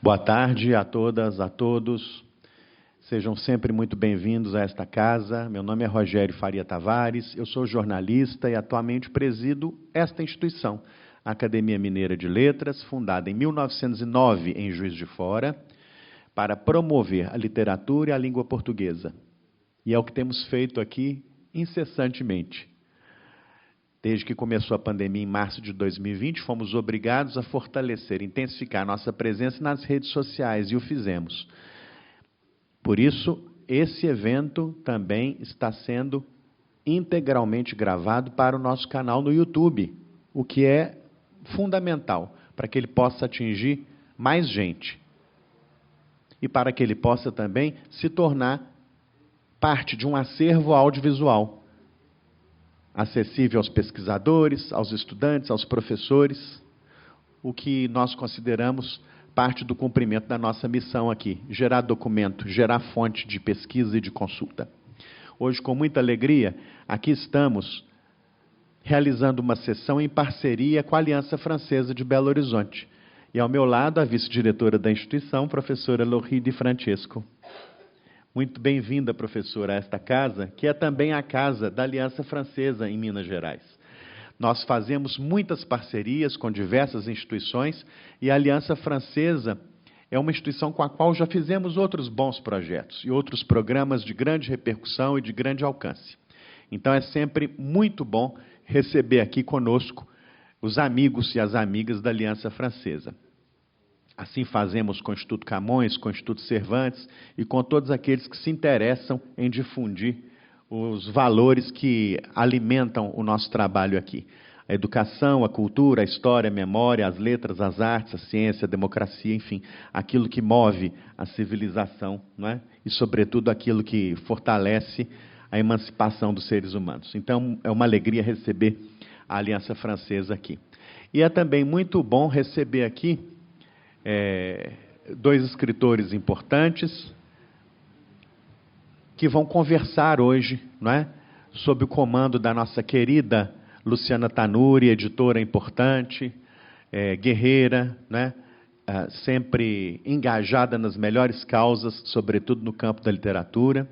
Boa tarde a todas, a todos. Sejam sempre muito bem-vindos a esta casa. Meu nome é Rogério Faria Tavares, eu sou jornalista e atualmente presido esta instituição, a Academia Mineira de Letras, fundada em 1909 em Juiz de Fora, para promover a literatura e a língua portuguesa. E é o que temos feito aqui incessantemente. Desde que começou a pandemia em março de 2020, fomos obrigados a fortalecer, intensificar nossa presença nas redes sociais, e o fizemos. Por isso, esse evento também está sendo integralmente gravado para o nosso canal no YouTube, o que é fundamental para que ele possa atingir mais gente e para que ele possa também se tornar parte de um acervo audiovisual, acessível aos pesquisadores, aos estudantes, aos professores, o que nós consideramos parte do cumprimento da nossa missão aqui, gerar documento, gerar fonte de pesquisa e de consulta. Hoje, com muita alegria, aqui estamos realizando uma sessão em parceria com a Aliança Francesa de Belo Horizonte. E ao meu lado, a vice-diretora da instituição, professora Laurie Di Francesco. Muito bem-vinda, professora, a esta casa, que é também a casa da Aliança Francesa em Minas Gerais. Nós fazemos muitas parcerias com diversas instituições e a Aliança Francesa é uma instituição com a qual já fizemos outros bons projetos e outros programas de grande repercussão e de grande alcance. Então é sempre muito bom receber aqui conosco os amigos e as amigas da Aliança Francesa. Assim fazemos com o Instituto Camões, com o Instituto Cervantes e com todos aqueles que se interessam em difundir os valores que alimentam o nosso trabalho aqui. A educação, a cultura, a história, a memória, as letras, as artes, a ciência, a democracia, enfim, aquilo que move a civilização, não é? E, sobretudo, aquilo que fortalece a emancipação dos seres humanos. Então, é uma alegria receber a Aliança Francesa aqui. E é também muito bom receber aqui dois escritores importantes que vão conversar hoje, não é, sob o comando da nossa querida Luciana Tanuri, editora importante, guerreira, né, sempre engajada nas melhores causas, sobretudo no campo da literatura.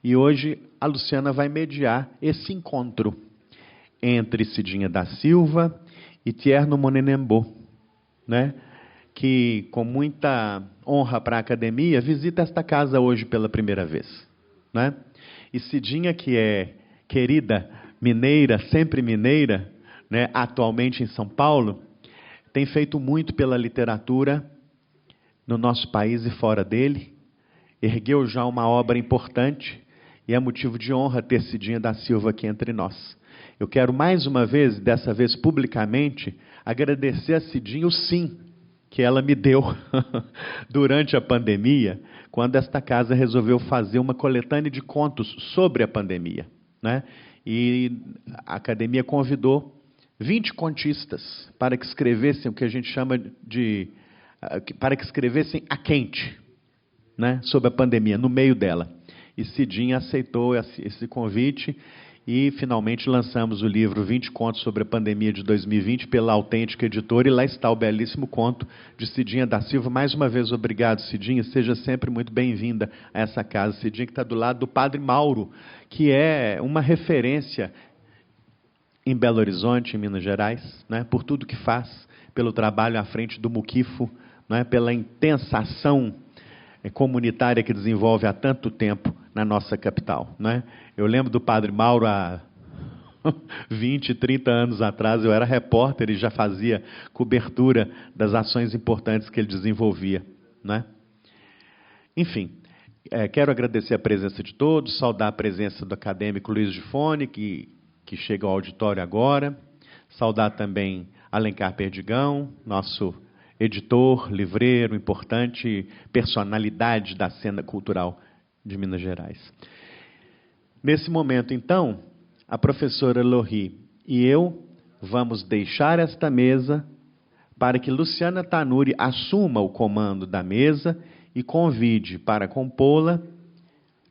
E hoje a Luciana vai mediar esse encontro entre Cidinha da Silva e Thierno Monenembo, né, que, com muita honra para a academia, visita esta casa hoje pela primeira vez, né? E Cidinha, que é querida mineira, sempre mineira, né, atualmente em São Paulo, tem feito muito pela literatura no nosso país e fora dele, ergueu já uma obra importante e é motivo de honra ter Cidinha da Silva aqui entre nós. Eu quero mais uma vez, dessa vez publicamente, agradecer a Cidinha o sim que ela me deu durante a pandemia, quando esta casa resolveu fazer uma coletânea de contos sobre a pandemia, né? E a academia convidou 20 contistas para que escrevessem o que a gente chama de... para que escrevessem a quente, né, sobre a pandemia, no meio dela. E Cidinha aceitou esse convite e finalmente lançamos o livro 20 Contos sobre a Pandemia de 2020 pela Autêntica Editora, e lá está o belíssimo conto de Cidinha da Silva. Mais uma vez, obrigado, Cidinha, seja sempre muito bem-vinda a essa casa. Cidinha que está do lado do Padre Mauro, que é uma referência em Belo Horizonte, em Minas Gerais, né, por tudo que faz, pelo trabalho à frente do Muquifo, né, pela intensa ação comunitária que desenvolve há tanto tempo na nossa capital, né? Eu lembro do Padre Mauro há 20, 30 anos atrás, eu era repórter e já fazia cobertura das ações importantes que ele desenvolvia, né? Enfim, quero agradecer a presença de todos, saudar a presença do acadêmico Luiz Gifone, que chega ao auditório agora, saudar também Alencar Perdigão, nosso editor, livreiro, importante personalidade da cena cultural de Minas Gerais. Nesse momento, então, a professora Laurie e eu vamos deixar esta mesa para que Luciana Tanuri assuma o comando da mesa e convide para compô-la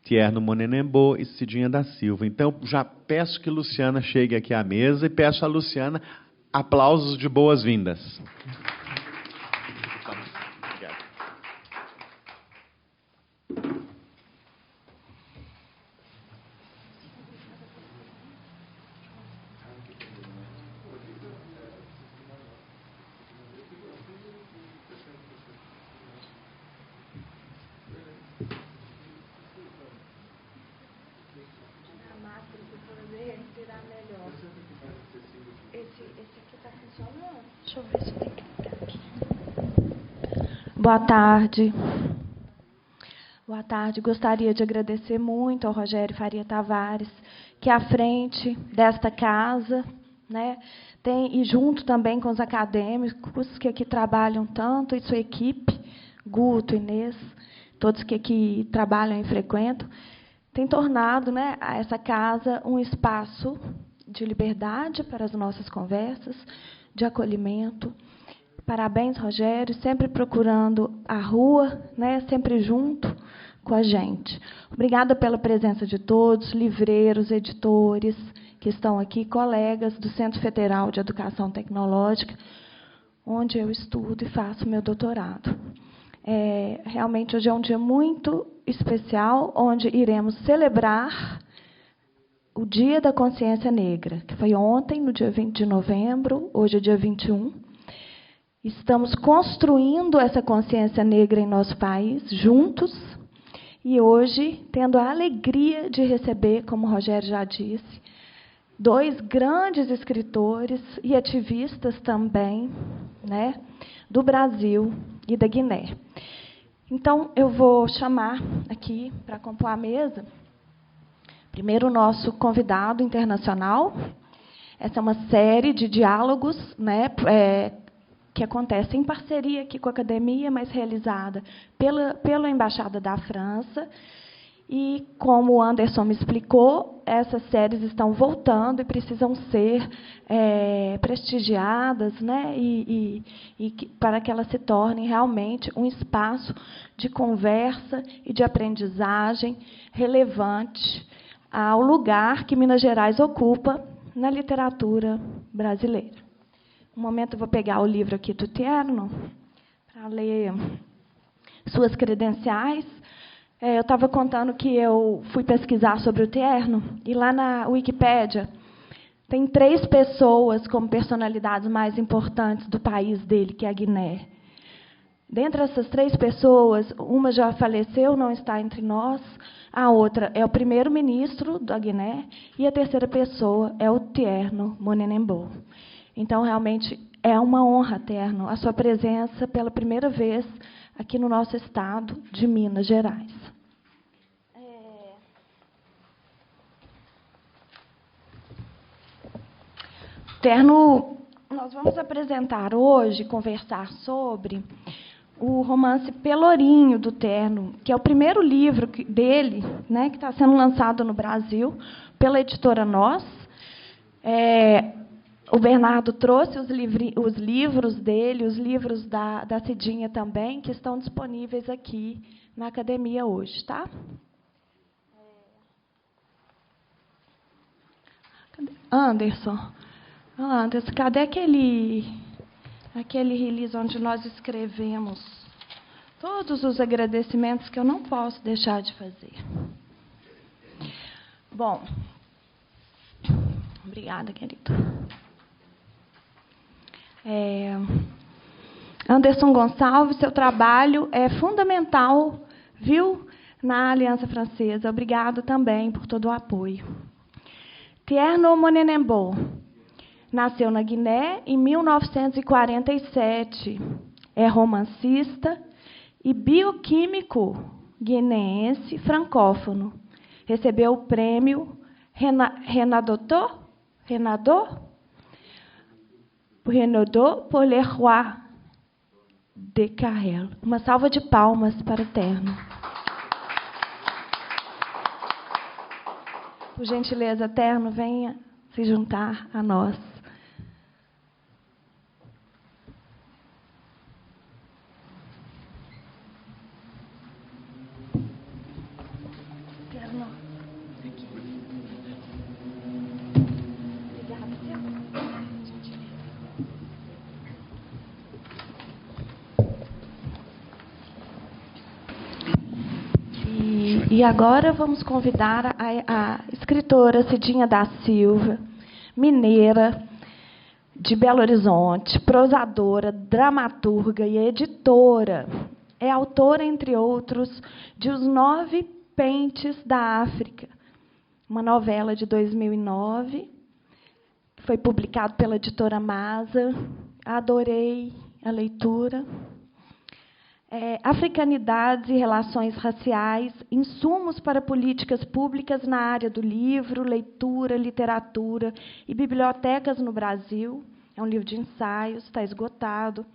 Thierno Monenembo e Cidinha da Silva. Então, já peço que Luciana chegue aqui à mesa e peço a Luciana aplausos de boas-vindas. Deixa eu ver se eu tenho que clicar aqui. Boa tarde. Boa tarde. Gostaria de agradecer muito ao Rogério Faria Tavares, que é à frente desta casa, né? E junto também com os acadêmicos que aqui trabalham tanto, e sua equipe, Guto, Inês, todos que aqui trabalham e frequentam, tem tornado, né, essa casa um espaço de liberdade para as nossas conversas, de acolhimento. Parabéns, Rogério, sempre procurando a rua, né, sempre junto com a gente. Obrigada pela presença de todos, livreiros, editores que estão aqui, colegas do Centro Federal de Educação Tecnológica, onde eu estudo e faço meu doutorado. Realmente, hoje é um dia muito especial, onde iremos celebrar o Dia da Consciência Negra, que foi ontem, no dia 20 de novembro, hoje é dia 21. Estamos construindo essa consciência negra em nosso país, juntos, e hoje tendo a alegria de receber, como o Rogério já disse, 2 grandes escritores e ativistas também, né, do Brasil e da Guiné. Então, eu vou chamar aqui, para compor a mesa, primeiro o nosso convidado internacional. Essa é uma série de diálogos, né, que acontece em parceria aqui com a academia, mas realizada pela Embaixada da França. E, como o Anderson me explicou, essas séries estão voltando e precisam ser prestigiadas, né, para que elas se tornem realmente um espaço de conversa e de aprendizagem relevante ao lugar que Minas Gerais ocupa na literatura brasileira. Um momento, eu vou pegar o livro aqui do Tierno para ler suas credenciais. Eu estava contando que eu fui pesquisar sobre o Tierno, e lá na Wikipédia tem 3 pessoas como personalidades mais importantes do país dele, que é a Guiné. Dentre essas 3 pessoas, uma já faleceu, não está entre nós, a outra é o primeiro-ministro da Guiné, e a terceira pessoa é o Tierno Monenembô. Então, realmente, é uma honra, Tierno, a sua presença pela primeira vez aqui no nosso estado de Minas Gerais. Tierno, nós vamos apresentar hoje, conversar sobre o romance Pelourinho, do Tierno, que é o primeiro livro dele, né, que está sendo lançado no Brasil pela editora Nós. O Bernardo trouxe os livros dele, os livros da Cidinha também, que estão disponíveis aqui na academia hoje, tá? Anderson, cadê aquele release onde nós escrevemos todos os agradecimentos que eu não posso deixar de fazer? Bom, obrigada, querido. Anderson Gonçalves, seu trabalho é fundamental, viu, na Aliança Francesa. Obrigado também por todo o apoio. Tierno Monenembô nasceu na Guiné em 1947. É romancista e bioquímico guineense francófono. Recebeu o prêmio Renaudot por Le Roi de Carrel. Uma salva de palmas para o Tierno. Por gentileza, Tierno, venha se juntar a nós. Tierno, aqui. Obrigada, Tierno. E agora vamos convidar a escritora Cidinha da Silva, mineira de Belo Horizonte, prosadora, dramaturga e editora. É autora, entre outros, de Os 9 Pentes da África, uma novela de 2009, que foi publicado pela editora Masa, adorei a leitura. Africanidades e relações raciais, insumos para políticas públicas na área do livro, leitura, literatura e bibliotecas no Brasil. É um livro de ensaios, está esgotado.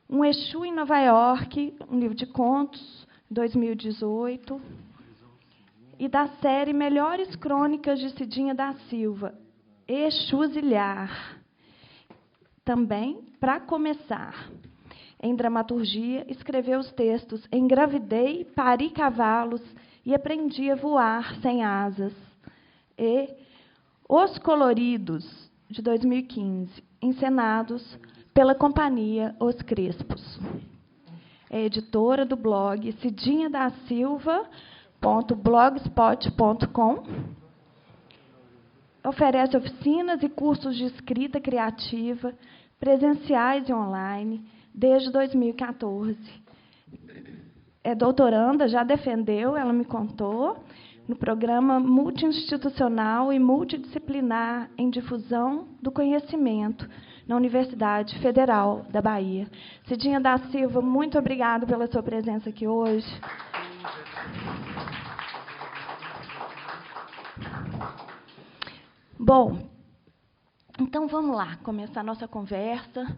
Um Exu em Nova York, um livro de contos, 2018. E da série Melhores Crônicas de Cidinha da Silva, Exuzilhar. Também, para começar, em dramaturgia, escreveu os textos Engravidei, Pari Cavalos e Aprendi a Voar Sem Asas. E Os Coloridos, de 2015, encenados pela companhia Os Crespos. É editora do blog cidinhadasilva.blogspot.com. Oferece oficinas e cursos de escrita criativa, presenciais e online, desde 2014. É doutoranda, já defendeu, ela me contou, no programa multi-institucional e multidisciplinar em difusão do conhecimento na Universidade Federal da Bahia. Cidinha da Silva, muito obrigada pela sua presença aqui hoje. Bom, então vamos lá, começar a nossa conversa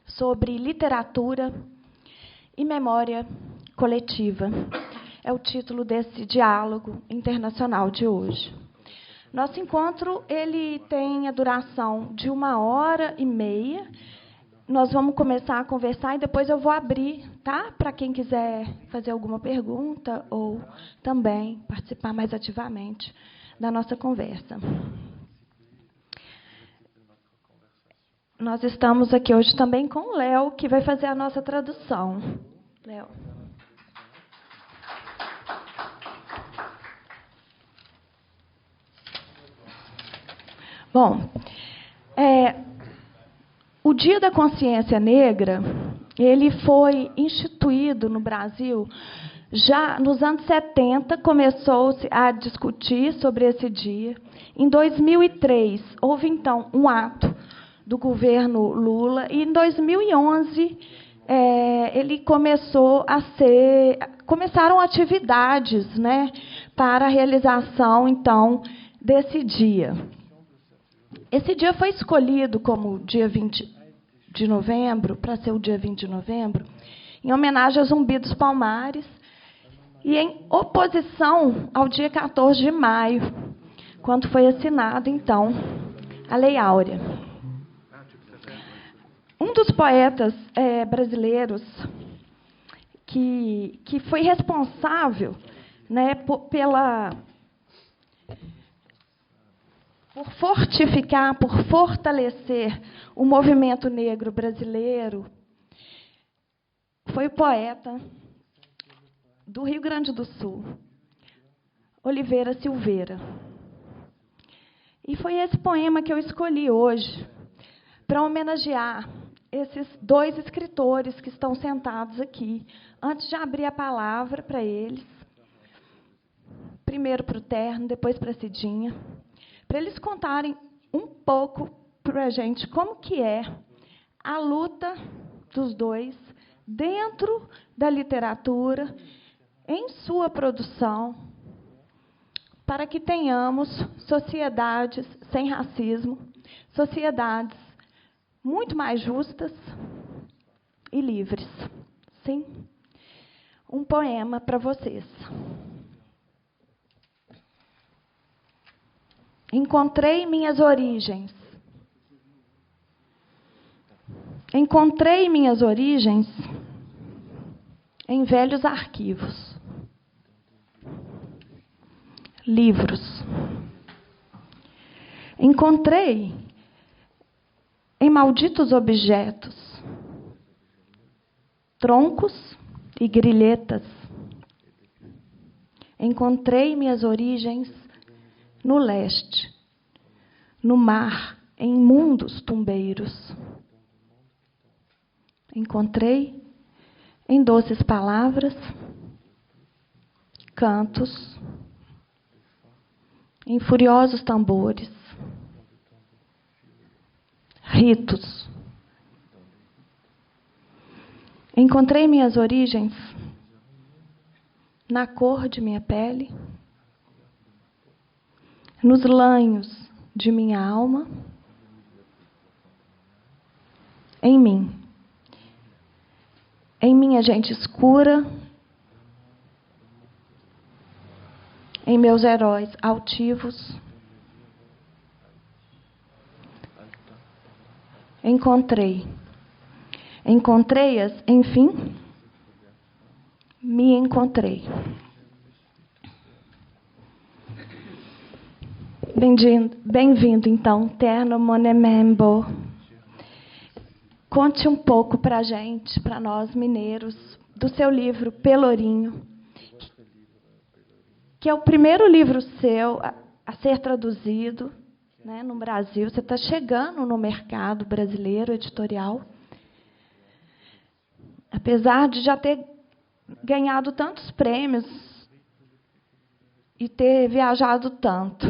sobre literatura e memória coletiva. É o título desse diálogo internacional de hoje. Nosso encontro ele tem a duração de 1h30. Nós vamos começar a conversar e depois eu vou abrir, tá? Para quem quiser fazer alguma pergunta ou também participar mais ativamente da nossa conversa. Nós estamos aqui hoje também com o Léo, que vai fazer a nossa tradução. Léo. Bom, o Dia da Consciência Negra, ele foi instituído no Brasil já nos anos 70, começou-se a discutir sobre esse dia. Em 2003, houve, então, um ato do governo Lula, e em 2011 ele começaram atividades, né, para a realização, então, desse dia. Esse dia foi escolhido como dia 20 de novembro, para ser o dia 20 de novembro, em homenagem a Zumbi dos Palmares, e em oposição ao dia 14 de maio, quando foi assinado, então, a Lei Áurea. Um dos poetas brasileiros que foi responsável, né, por fortificar, por fortalecer o movimento negro brasileiro, foi o poeta do Rio Grande do Sul, Oliveira Silveira. E foi esse poema que eu escolhi hoje para homenagear esses dois escritores que estão sentados aqui. Antes de abrir a palavra para eles, primeiro para o Terno, depois para a Cidinha, para eles contarem um pouco para a gente como que é a luta dos dois dentro da literatura, em sua produção, para que tenhamos sociedades sem racismo, sociedades muito mais justas e livres. Sim? Um poema para vocês. Encontrei minhas origens. Encontrei minhas origens em velhos arquivos, livros. Encontrei em malditos objetos, troncos e grilhetas. Encontrei minhas origens no leste, no mar, em imundos tumbeiros. Encontrei em doces palavras, cantos, em furiosos tambores, ritos Encontrei minhas origens na cor de minha pele, nos lanhos de minha alma, em mim. Em minha gente escura, em meus heróis altivos. Encontrei-as, enfim, me encontrei. Bem-vindo, então, Terno Monemembo. Conte um pouco para a gente, para nós mineiros, do seu livro Pelourinho, que é o primeiro livro seu a ser traduzido, né, no Brasil. Você está chegando no mercado brasileiro editorial. Apesar de já ter ganhado tantos prêmios e ter viajado tanto.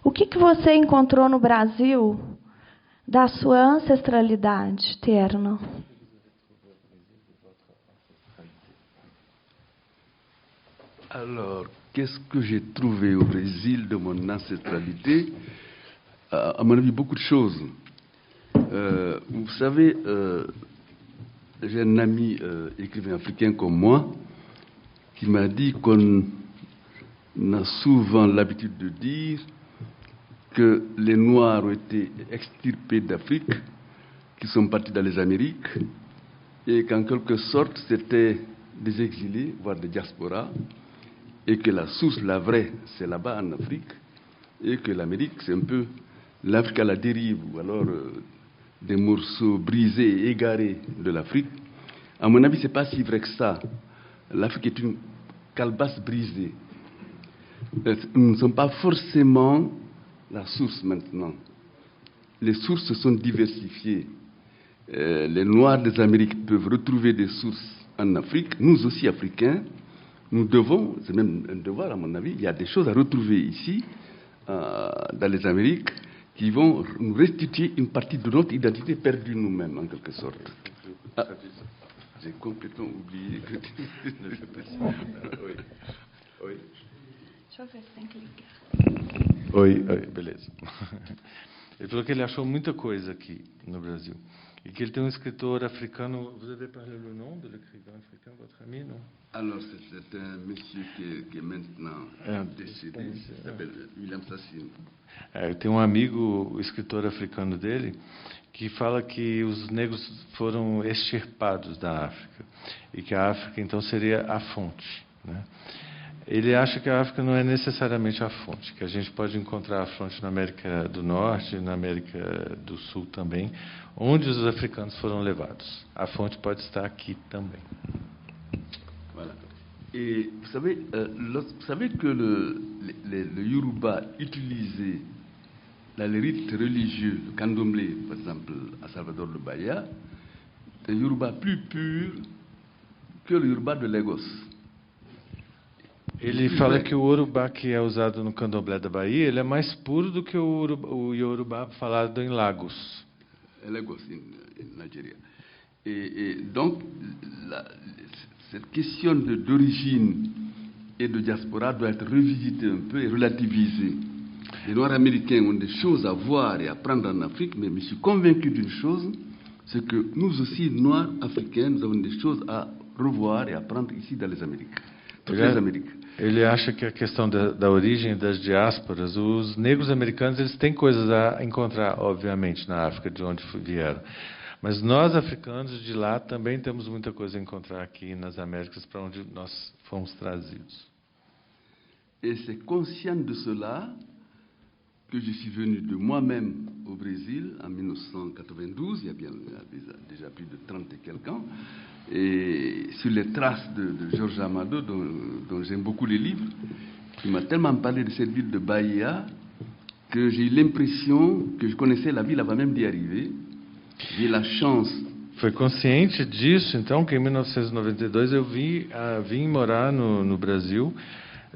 O que você encontrou no Brasil da sua ancestralidade, Terno? Alors, qu'est-ce que j'ai trouvé au Brésil de mon ancestralité? À mon avis, beaucoup de choses. Vous savez, j'ai un ami écrivain africain comme moi qui m'a dit qu'on a souvent l'habitude de dire que les Noirs ont été extirpés d'Afrique, qu'ils sont partis dans les Amériques, et qu'en quelque sorte, c'était des exilés, voire des diasporas, et que la source, la vraie, c'est là-bas en Afrique, et que l'Amérique, c'est un peu l'Afrique à la dérive, ou alors des morceaux brisés et égarés de l'Afrique. À mon avis, ce n'est pas si vrai que ça. L'Afrique est une calebasse brisée. Nous ne sommes pas forcément la source maintenant. Les sources se sont diversifiées. Les Noirs des Amériques peuvent retrouver des sources en Afrique. Nous aussi, Africains, nous devons, c'est même un devoir à mon avis, il y a des choses à retrouver ici, dans les Amériques, qui vont nous restituer une partie de notre identité perdue nous-mêmes, en quelque sorte. Ah, j'ai complètement oublié. Oui. Oui. Deixa eu ver se tem que ligar. Oi, beleza. Ele falou que ele achou muita coisa aqui no Brasil. Et qu'il était un escritor africain. Vous avez parlé le nom de l'écrivain africain, votre ami, non? Alors, c'est un monsieur qui est maintenant décédé, il s'appelle William Sassine. Tem um amigo, o escritor africano dele, que fala que os negros foram extirpados da África. E que a África, então, seria a fonte, né? Ele acha que a África não é necessariamente a fonte, que a gente pode encontrar a fonte na América do Norte, na América do Sul também, onde os africanos foram levados. A fonte pode estar aqui também. Voilà. Et vous savez que le Yoruba utilisait dans les rites religieux, le candomblé, par exemple, à Salvador de Bahia, un Yoruba plus pur que le Yoruba de Lagos. Ele fala que o Urubá que é usado no Candomblé da Bahia, ele é mais puro do que o Yorubá falado em Lagos. Lagos, en Nigeria. Et donc, cette question d'origine et de diaspora doit être revisitée un peu et relativisée. Les Noirs américains ont des choses à voir et à apprendre en Afrique, mais je suis convaincu d'une chose, c'est que nous aussi, Noirs africains, nous avons des choses à revoir et apprendre ici dans les Amériques. Toutes les Amériques. Ele acha que a questão da origem das diásporas, os negros americanos, eles têm coisas a encontrar, obviamente, na África, de onde vieram. Mas nós, africanos de lá, também temos muita coisa a encontrar aqui nas Américas, para onde nós fomos trazidos. Et c'est conscient de cela que je suis venu de moi-même au Brésil en 1992, il y a déjà plus de 30 et quelques ans, et sur les traces de Jorge Amado, dont j'aime beaucoup les livres, qui m'a tellement parlé de cette ville de Bahia que j'ai eu l'impression que je connaissais la ville avant même d'y arriver. J'ai la chance. Foi consciente disso, então, que em 1992 eu vim morar no Brasil,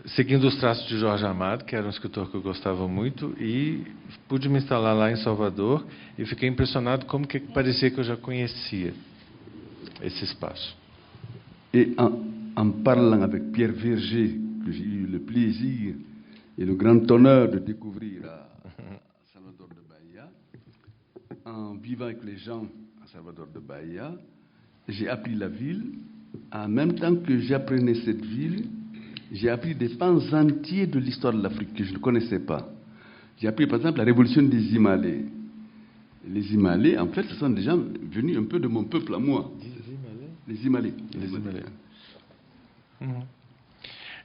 seguindo os traços de Jorge Amado, que era um escritor que eu gostava muito, e pude me instalar lá em Salvador e fiquei impressionado como que parecia que eu já conhecia esse espaço. Et en parlant avec Pierre Verger, que j'ai eu le plaisir et le grand honneur de découvrir à Salvador de Bahia, en vivant avec les gens à Salvador de Bahia, j'ai appris la ville. En même temps que j'apprenais cette ville, j'ai appris des pans entiers de l'histoire de l'Afrique que je ne connaissais pas. J'ai appris par exemple la révolution des Himalais. Les Himalais, en fait, ce sont des gens venus un peu de mon peuple à moi. Les Himalais.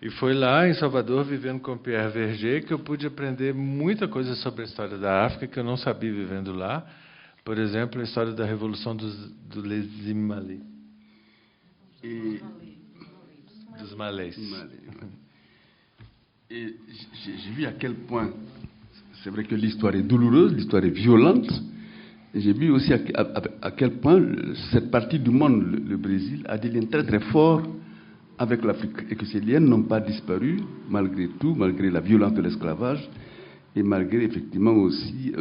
E foi lá em Salvador, vivendo com Pierre Verger, que eu pude aprender muita coisa sobre a história da África que eu não sabia vivendo lá. Por exemplo, a história da revolução dos Himalais. Dos Malais. Et j'ai vu à quel point, c'est vrai que l'histoire est douloureuse, l'histoire est violente, et j'ai vu aussi à quel point cette partie du monde, le Brésil, a des liens très très forts avec l'Afrique, et que ces liens n'ont pas disparu, malgré tout, malgré la violence de l'esclavage, et malgré effectivement aussi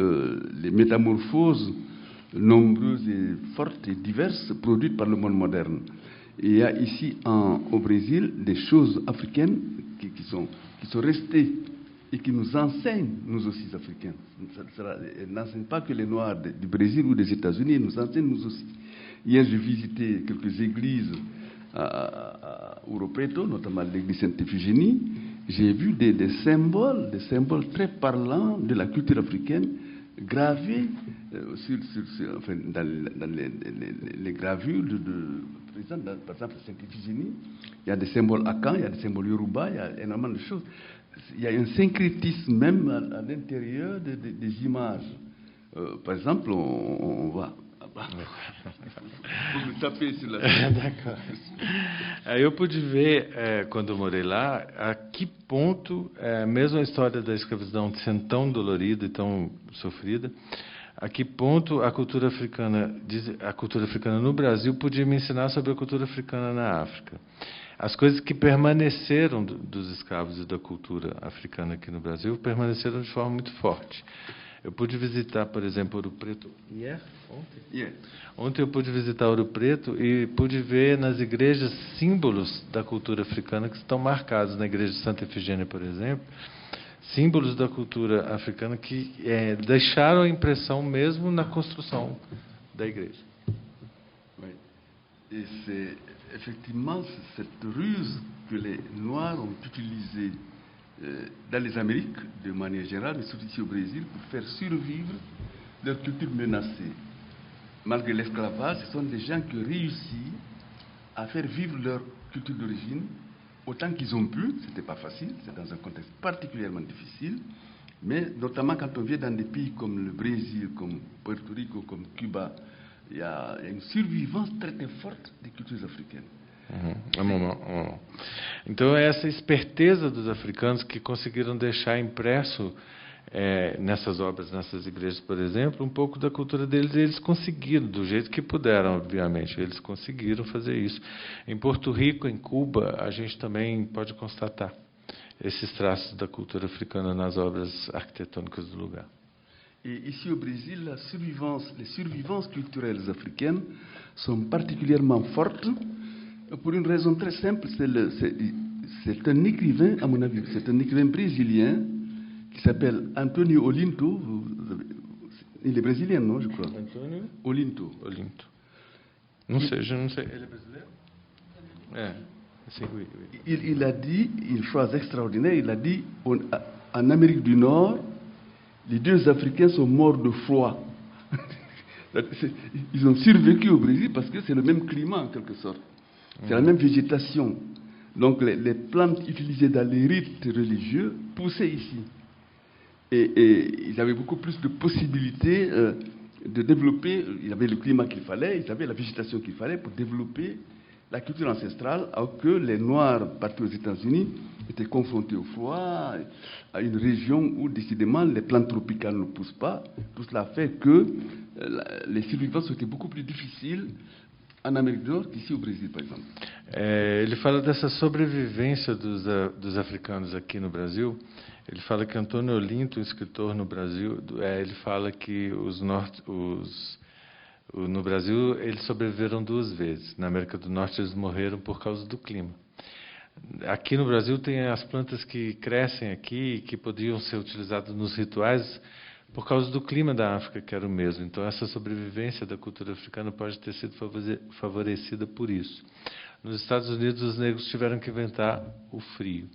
les métamorphoses nombreuses et fortes et diverses produites par le monde moderne. Et il y a ici au Brésil des choses africaines qui sont restées et qui nous enseignent, nous aussi Africains. Elles n'enseignent pas que les Noirs du Brésil ou des États-Unis, elles nous enseignent nous aussi. Hier, j'ai visité quelques églises à Ouro Preto, notamment l'église Sainte-Iphigénie. J'ai vu des symboles très parlants de la culture africaine gravés dans les gravures par exemple, Sainte-Iphigénie. Il y a des symboles Akan, il y a des symboles Yoruba, il y a énormément de choses. Il y a un syncrétisme même à l'intérieur des images. Par exemple, on va... Vou me taper sur la... D'accord. Eu pude ver, quando eu morei lá, a que ponto, mesmo a história da escravidão sendo tão dolorida e tão sofrida, a que ponto a cultura africana no Brasil podia me ensinar sobre a cultura africana na África. As coisas que permaneceram dos escravos e da cultura africana aqui no Brasil permaneceram de forma muito forte. Eu pude visitar, por exemplo, Ouro Preto. Ontem eu pude visitar Ouro Preto e pude ver nas igrejas símbolos da cultura africana que estão marcados. Na igreja de Santa Efigênia, por exemplo, símbolos da cultura africana que deixaram a impressão mesmo na construção da igreja. Oui. Et c'est effectivement cette ruse que les Noirs ont utilisée dans les Amériques, de manière générale, mais surtout ici au Brésil, pour faire survivre leur culture menacée. Malgré l'esclavage, ce sont des gens qui ont réussi à faire vivre leur culture d'origine autant qu'ils ont pu. Ce n'était pas facile, c'est dans un contexte particulièrement difficile, mais notamment quand on vient dans des pays comme le Brésil, comme Puerto Rico, comme Cuba, il y a une survivance très très forte des cultures africaines. Então é essa esperteza dos africanos que conseguiram deixar impresso nessas obras, nessas igrejas, por exemplo, um pouco da cultura deles. E eles conseguiram, do jeito que puderam, obviamente, eles conseguiram fazer isso. Em Porto Rico, em Cuba, a gente também pode constatar esses traços da cultura africana nas obras arquitetônicas do lugar. Et ici au Brésil, les survivances culturelles africaines sont particulièrement fortes pour une raison très simple. C'est un écrivain, à mon avis, c'est un écrivain brésilien qui s'appelle Antonio Olinto. Il est brésilien, non, je crois. Antonio Olinto. Não sei, je não sei. Ele é brasileiro? Sim, oui. Il a dit une phrase extraordinaire. Il a dit en Amérique du Nord, les deux Africains sont morts de froid. Ils ont survécu au Brésil parce que c'est le même climat en quelque sorte. C'est la même végétation. Donc les plantes utilisées dans les rites religieux poussaient ici. Et ils avaient beaucoup plus de possibilités de développer. Ils avaient le climat qu'il fallait, ils avaient la végétation qu'il fallait pour développer la culture ancestrale, alors que les Noirs partis aux États-Unis étaient confrontés au froid, à une région où décidément les plantes tropicales ne poussent pas. Tout cela fait que les survivances étaient beaucoup plus difficiles En Amérique du Nord, ici au Brésil, par exemple. Ele fala dessa sobrevivência dos africanos aqui no Brasil. Ele fala que Antônio Olinto, um escritor no Brasil, ele fala que no Brasil eles sobreviveram 2 vezes. Na América do Norte eles morreram por causa do clima. Aqui no Brasil tem as plantas que crescem aqui, que podiam ser utilizadas nos rituais por causa do clima da África, que era o mesmo. Então, essa sobrevivência da cultura africana pode ter sido favorecida por isso. Nos Estados Unidos, os negros tiveram que inventar o frio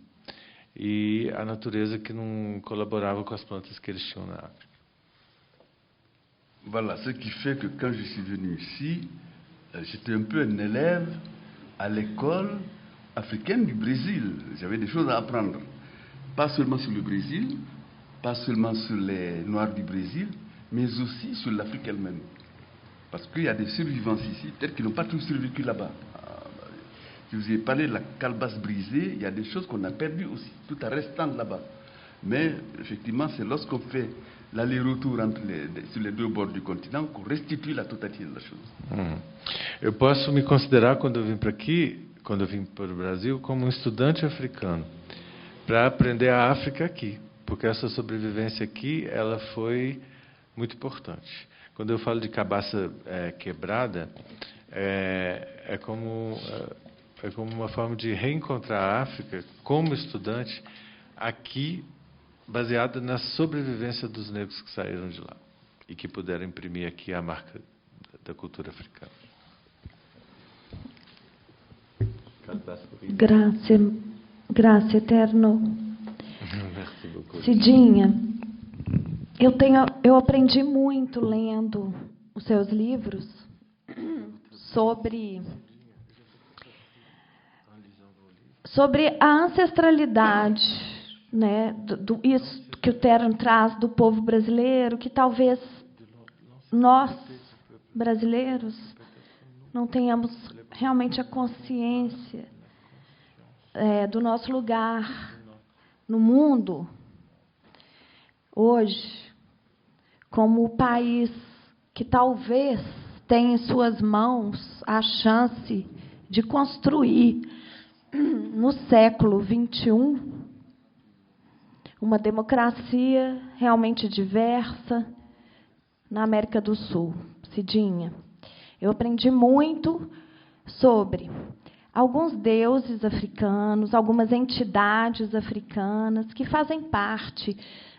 e a natureza que não colaborava com as plantas que eles tinham na África. Voilà, ce qui fait que quand je suis venu ici, j'étais un peu un élève à l'école africaine du Brésil. J'avais des choses à apprendre, pas seulement sur le Brésil, pas seulement sur les Noirs du Brésil, mais aussi sur l'Afrique elle-même. Parce qu'il y a des survivants ici, peut-être qu'ils n'ont pas tous survécu là-bas. Je vous ai parlé de la calebasse brisée, il y a des choses qu'on a perdues aussi, tout en restant là-bas. Mais effectivement, c'est lorsqu'on fait l'aller-retour sur les 2 bords du continent qu'on restitue la totalité da chose. Eu posso me considerar, quando eu vim para aqui, quando eu vim para o Brasil, como um estudante africano, para aprender a África aqui. Porque essa sobrevivência aqui, ela foi muito importante. Quando eu falo de cabaça quebrada, é como uma forma de reencontrar a África como estudante aqui, baseada na sobrevivência dos negros que saíram de lá e que puderam imprimir aqui a marca da cultura africana. Graça eterno. Cidinha, eu aprendi muito lendo os seus livros sobre a ancestralidade, né, isso que o Terno traz do povo brasileiro, que talvez nós, brasileiros, não tenhamos realmente a consciência do nosso lugar no mundo, hoje, como o país que talvez tenha em suas mãos a chance de construir, no século XXI, uma democracia realmente diversa na América do Sul. Cidinha, eu aprendi muito sobre alguns deuses africanos, algumas entidades africanas que fazem parte,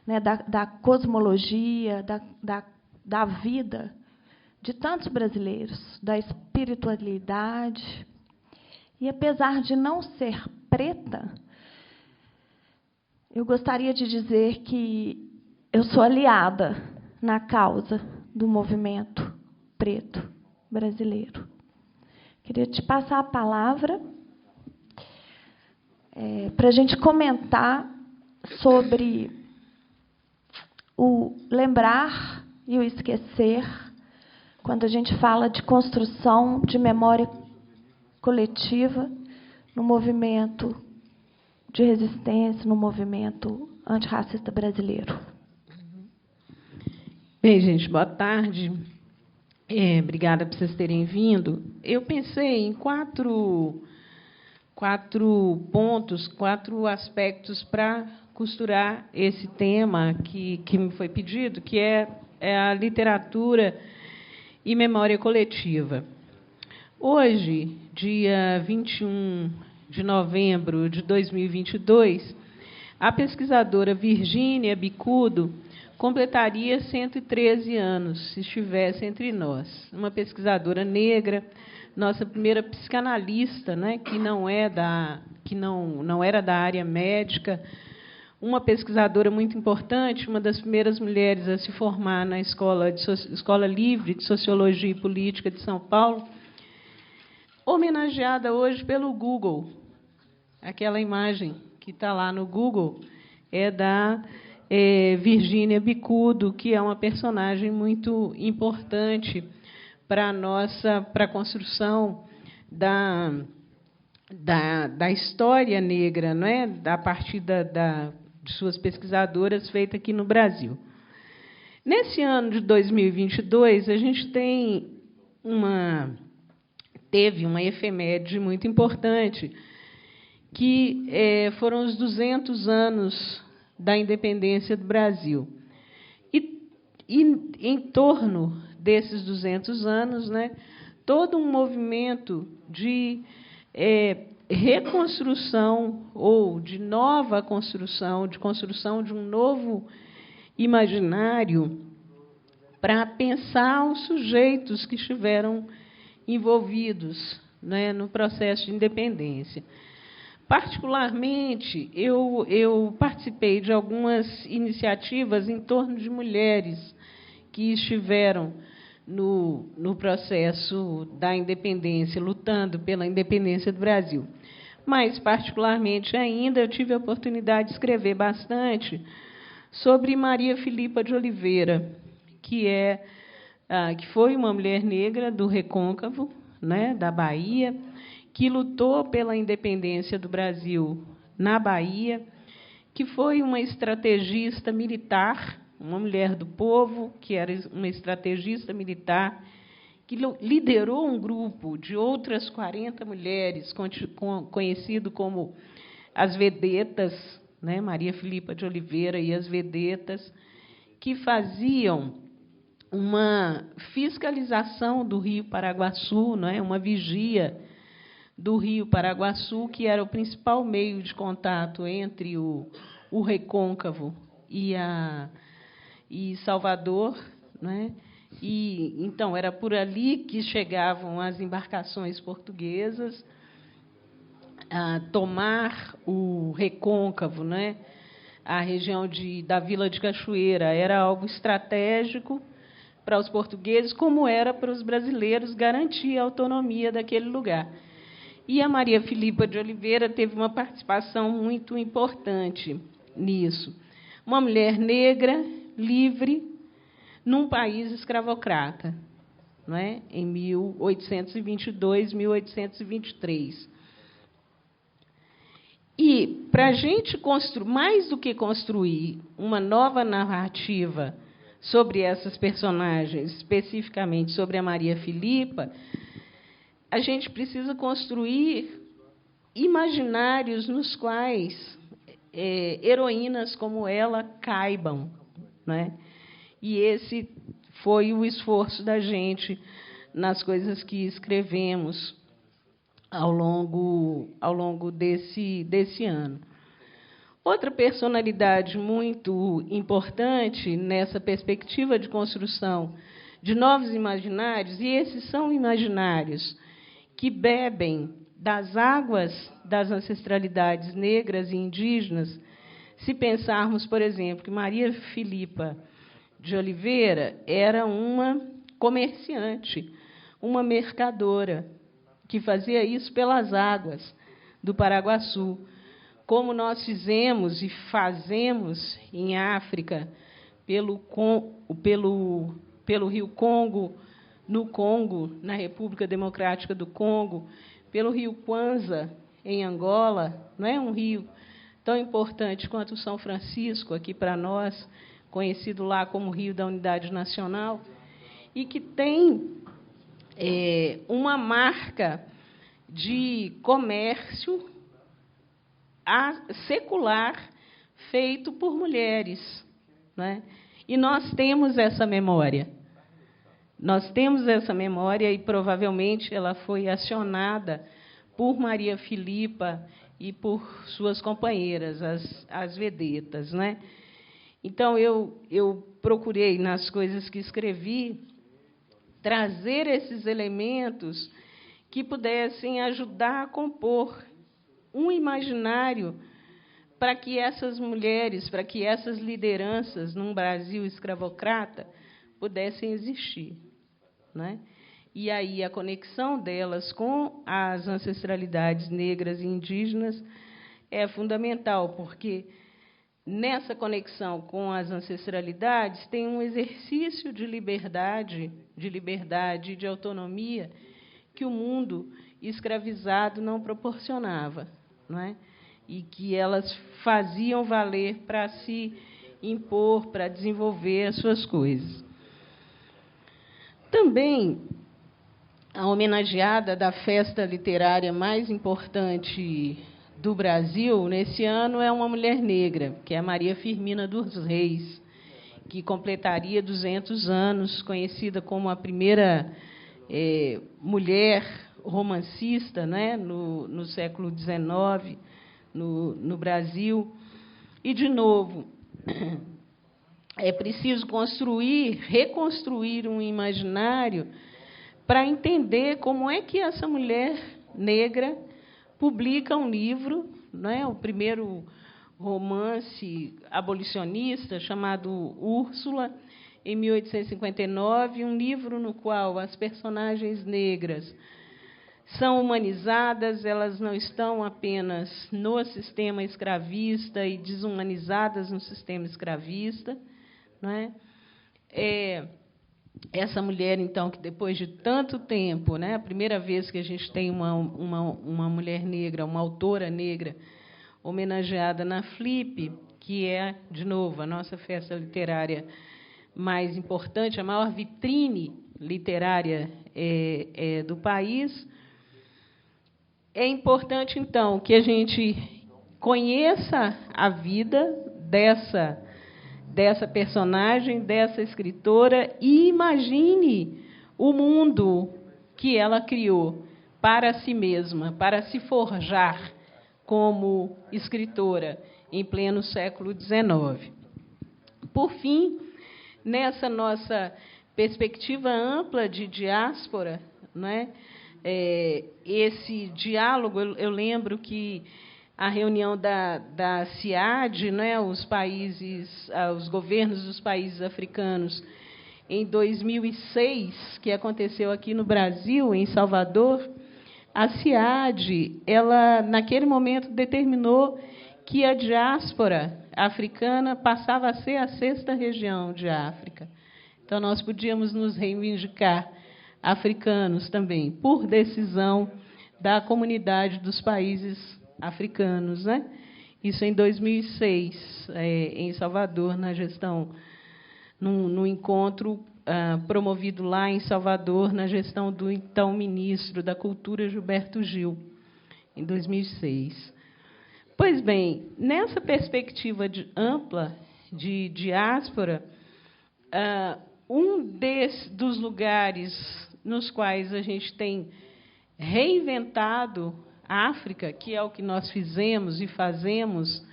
né, da cosmologia, da vida de tantos brasileiros, da espiritualidade. E, apesar de não ser preta, eu gostaria de dizer que eu sou aliada na causa do movimento preto brasileiro. Queria te passar a palavra para a gente comentar sobre o lembrar e o esquecer, quando a gente fala de construção de memória coletiva no movimento de resistência, no movimento antirracista brasileiro. Bem, gente, boa tarde. Obrigada por vocês terem vindo. Eu pensei em 4 pontos, 4 aspectos para costurar esse tema que me foi pedido, que é a literatura e memória coletiva. Hoje, dia 21 de novembro de 2022, a pesquisadora Virgínia Bicudo completaria 113 anos, se estivesse entre nós. Uma pesquisadora negra, nossa primeira psicanalista, né, que não era da área médica, uma pesquisadora muito importante, uma das primeiras mulheres a se formar na Escola Livre de Sociologia e Política de São Paulo, homenageada hoje pelo Google. Aquela imagem que está lá no Google é da Virgínia Bicudo, que é uma personagem muito importante para a construção da história negra, não é? A partir de suas pesquisadoras, feita aqui no Brasil. Nesse ano de 2022, a gente tem teve uma efeméride muito importante, que foram os 200 anos da independência do Brasil. E em torno desses 200 anos, né, todo um movimento de reconstrução ou de nova construção, de construção de um novo imaginário para pensar os sujeitos que estiveram envolvidos, né, no processo de independência. Particularmente, eu participei de algumas iniciativas em torno de mulheres que estiveram no processo da independência, lutando pela independência do Brasil. Mas, particularmente ainda, eu tive a oportunidade de escrever bastante sobre Maria Filipa de Oliveira, que foi uma mulher negra do Recôncavo, né, da Bahia, que lutou pela independência do Brasil na Bahia, que foi uma estrategista militar, uma mulher do povo, que era uma estrategista militar, que liderou um grupo de outras 40 mulheres, conhecido como as Vedetas, né, Maria Filipa de Oliveira e as Vedetas, que faziam uma fiscalização do Rio Paraguaçu, né, uma vigia do Rio Paraguaçu, que era o principal meio de contato entre o Recôncavo e Salvador, né? E então era por ali que chegavam as embarcações portuguesas a tomar o Recôncavo, né? A região da Vila de Cachoeira era algo estratégico para os portugueses, como era para os brasileiros garantir a autonomia daquele lugar. E a Maria Filipa de Oliveira teve uma participação muito importante nisso. Uma mulher negra, livre, num país escravocrata, não é? Em 1822, 1823. E, para a gente construir, mais do que construir uma nova narrativa sobre essas personagens, especificamente sobre a Maria Filipa, a gente precisa construir imaginários nos quais heroínas como ela caibam, né? E esse foi o esforço da gente nas coisas que escrevemos ao longo desse ano. Outra personalidade muito importante nessa perspectiva de construção de novos imaginários, e esses são imaginários que bebem das águas das ancestralidades negras e indígenas, se pensarmos, por exemplo, que Maria Filipa de Oliveira era uma comerciante, uma mercadora, que fazia isso pelas águas do Paraguaçu, como nós fizemos e fazemos em África, pelo Rio Congo, no Congo, na República Democrática do Congo, pelo rio Kwanza, em Angola, não é um rio tão importante quanto o São Francisco, aqui para nós, conhecido lá como Rio da Unidade Nacional, e que tem uma marca de comércio secular feito por mulheres, né? E nós temos essa memória. Nós temos essa memória e, provavelmente, ela foi acionada por Maria Filipa e por suas companheiras, as vedetas, né? Então, eu procurei, nas coisas que escrevi, trazer esses elementos que pudessem ajudar a compor um imaginário para que essas mulheres, para que essas lideranças num Brasil escravocrata pudessem existir, né? E aí a conexão delas com as ancestralidades negras e indígenas é fundamental, porque nessa conexão com as ancestralidades tem um exercício de liberdade e de autonomia que o mundo escravizado não proporcionava, não é? E que elas faziam valer para se impor, para desenvolver as suas coisas. Também, a homenageada da festa literária mais importante do Brasil nesse ano é uma mulher negra, que é a Maria Firmina dos Reis, que completaria 200 anos, conhecida como a primeira mulher romancista, né, no século XIX, no Brasil. E, de novo, é preciso reconstruir um imaginário para entender como é que essa mulher negra publica um livro, né, o primeiro romance abolicionista, chamado Úrsula, em 1859, um livro no qual as personagens negras são humanizadas, elas não estão apenas no sistema escravista e desumanizadas no sistema escravista. Não é? Essa mulher, então, que depois de tanto tempo, né, a primeira vez que a gente tem uma mulher negra, uma autora negra, homenageada na Flip, que é, de novo, a nossa festa literária mais importante, a maior vitrine literária do país. É importante, então, que a gente conheça a vida dessa personagem, dessa escritora, e imagine o mundo que ela criou para si mesma, para se forjar como escritora em pleno século XIX. Por fim, nessa nossa perspectiva ampla de diáspora, né, esse diálogo, eu lembro que a reunião da CIAD, né, os governos dos países africanos, em 2006, que aconteceu aqui no Brasil, em Salvador, a CIAD, ela, naquele momento, determinou que a diáspora africana passava a ser a 6ª região de África. Então, nós podíamos nos reivindicar africanos também, por decisão da comunidade dos países africanos, né? Isso em 2006, em Salvador, na gestão, num encontro promovido lá em Salvador, na gestão do então ministro da Cultura, Gilberto Gil, em 2006. Pois bem, nessa perspectiva ampla de diáspora, dos lugares nos quais a gente tem reinventado a África, que é o que nós fizemos e fazemos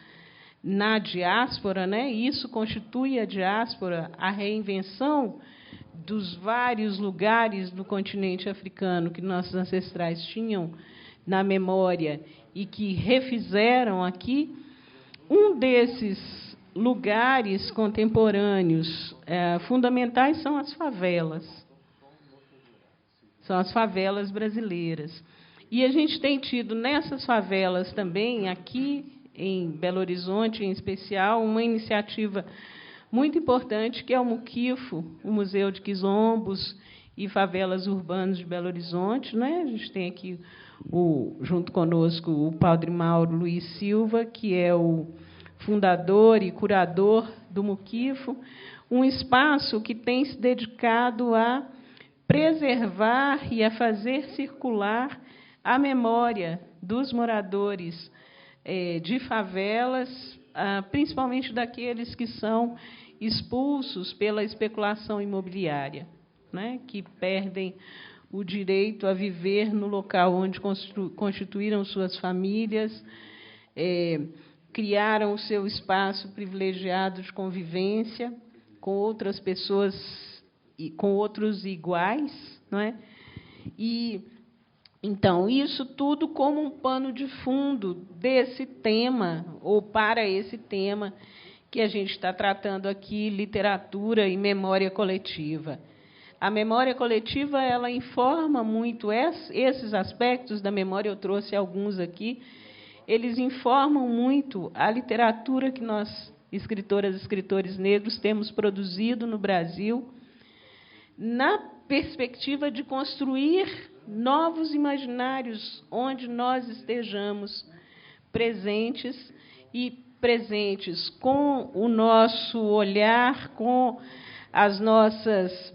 na diáspora, né? Isso constitui a diáspora, a reinvenção dos vários lugares do continente africano que nossos ancestrais tinham na memória e que refizeram aqui. Um desses lugares contemporâneos fundamentais são as favelas. São as favelas brasileiras. E a gente tem tido nessas favelas também, aqui em Belo Horizonte, em especial, uma iniciativa muito importante, que é o Muquifo, o Museu de Quizombos e Favelas Urbanas de Belo Horizonte. Né? A gente tem aqui, junto conosco, o padre Mauro Luiz Silva, que é o fundador e curador do Muquifo, um espaço que tem se dedicado a preservar e a fazer circular a memória dos moradores de favelas, principalmente daqueles que são expulsos pela especulação imobiliária, né, que perdem o direito a viver no local onde constituíram suas famílias, criaram o seu espaço privilegiado de convivência com outras pessoas e com outros iguais, não é? E então, isso tudo como um pano de fundo desse tema, ou para esse tema que a gente está tratando aqui, literatura e memória coletiva. A memória coletiva, ela informa muito esses aspectos da memória, eu trouxe alguns aqui, eles informam muito a literatura que nós, escritoras e escritores negros, temos produzido no Brasil, na perspectiva de construir novos imaginários onde nós estejamos presentes, e presentes com o nosso olhar, com as nossas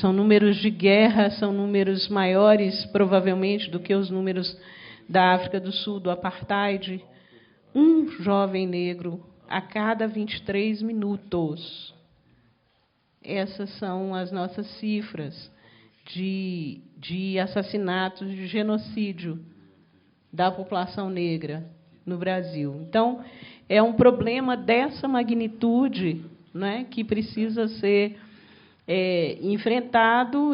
São números de guerra, são números maiores, provavelmente, do que os números da África do Sul, do apartheid. Um jovem negro a cada 23 minutos. Essas são as nossas cifras de assassinatos, de genocídio da população negra no Brasil. Então, é um problema dessa magnitude, né, que precisa ser enfrentado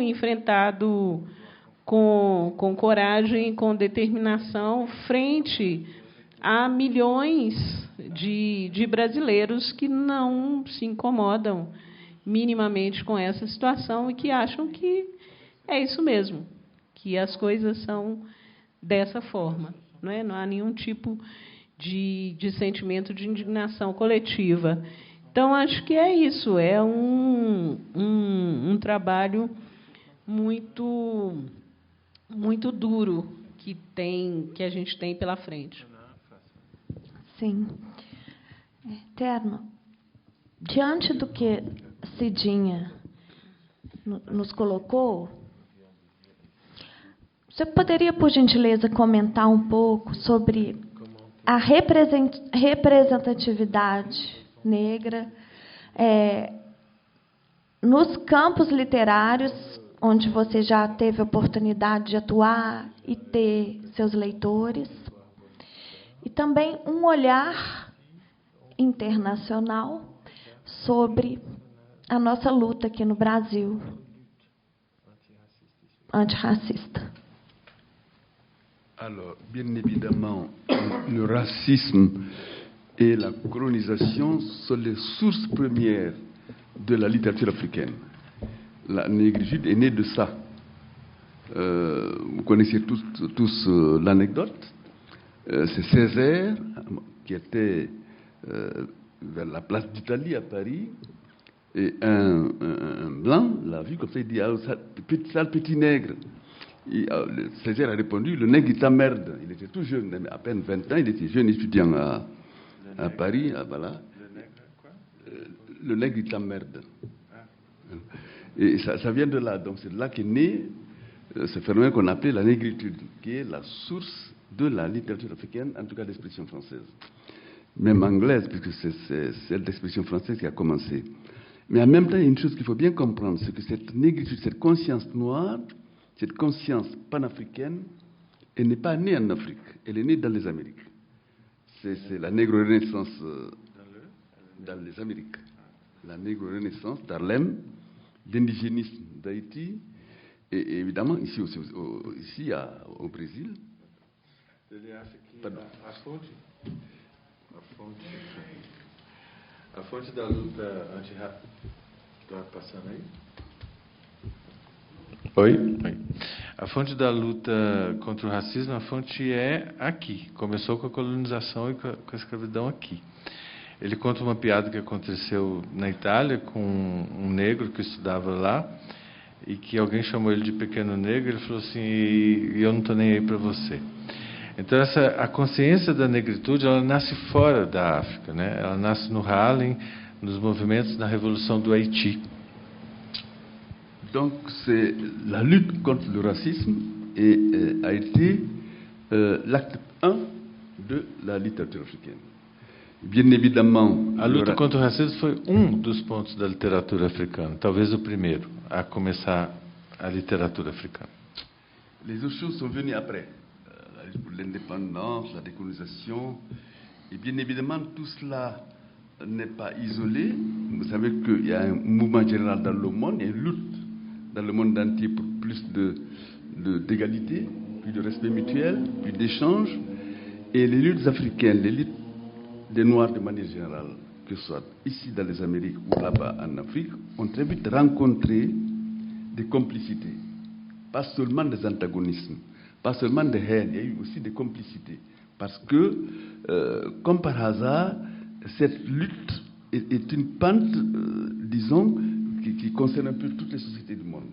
com coragem, com determinação, frente a milhões de brasileiros que não se incomodam minimamente com essa situação e que acham que é isso mesmo, que as coisas são dessa forma. Não há nenhum tipo de sentimento de indignação coletiva. Então, acho que é isso, é um trabalho muito, muito duro que a gente tem pela frente. Sim. Terno, diante do que Cidinha nos colocou, você poderia, por gentileza, comentar um pouco sobre a representatividade negra nos campos literários, onde você já teve a oportunidade de atuar e ter seus leitores, e também um olhar internacional sobre a nossa luta aqui no Brasil antirracista. Alors, bien évidemment, le racisme et la colonisation sont les sources premières de la littérature africaine. La négritude est née de ça. Vous connaissez tous l'anecdote. C'est Césaire qui était vers la place d'Italie à Paris, et un blanc l'a vu comme ça, il dit ah, sale petit nègre. Césaire a répondu, le nègre il t'emmerde. Il était tout jeune, à peine 20 ans, il était jeune étudiant à Paris. Voilà. Le nègre il t'emmerde. Et ça vient de là. Donc c'est de là qu'est né ce phénomène qu'on appelait la négritude, qui est la source de la littérature africaine, en tout cas d'expression française. Même anglaise, puisque c'est celle d'expression française qui a commencé. Mais en même temps, il y a une chose qu'il faut bien comprendre, c'est que cette négritude, cette conscience noire, cette conscience panafricaine, elle n'est pas née en Afrique, elle est née dans les Amériques. C'est la négro-renaissance dans les Amériques. La négro-renaissance d'Harlem, l'indigénisme d'Haïti, et évidemment ici au Brésil. A fonte da luta antirracista. Está passando aí? Oi? A fonte da luta contra o racismo, a fonte é aqui. Começou com a colonização e com a escravidão aqui. Ele conta uma piada que aconteceu na Itália com um negro que estudava lá e que alguém chamou ele de pequeno negro. Ele falou assim: eu não estou nem aí para você. Então, a consciência da negritude, ela nasce fora da África, né? Ela nasce no Harlem, nos movimentos da Revolução do Haïti. Donc, la lutte contre le racisme a été l'acte 1 de la littérature africaine. Bien évidemment, a luta contra o racismo foi dos pontos da literatura africana, talvez o primeiro a começar a literatura africana. Les autres choses sont venues après. Pour l'indépendance, la décolonisation. Et bien évidemment, tout cela n'est pas isolé. Vous savez qu'il y a un mouvement général dans le monde, il y a une lutte dans le monde entier pour plus d'égalité, plus de respect mutuel, plus d'échange. Et les luttes africaines, les luttes des Noirs de manière générale, que ce soit ici dans les Amériques ou là-bas en Afrique, ont très vite rencontré des complicités, pas seulement des antagonismes. Pas seulement de haine, il y a eu aussi des complicités. Parce que, comme par hasard, cette lutte est une pente, disons, qui concerne un peu toutes les sociétés du monde.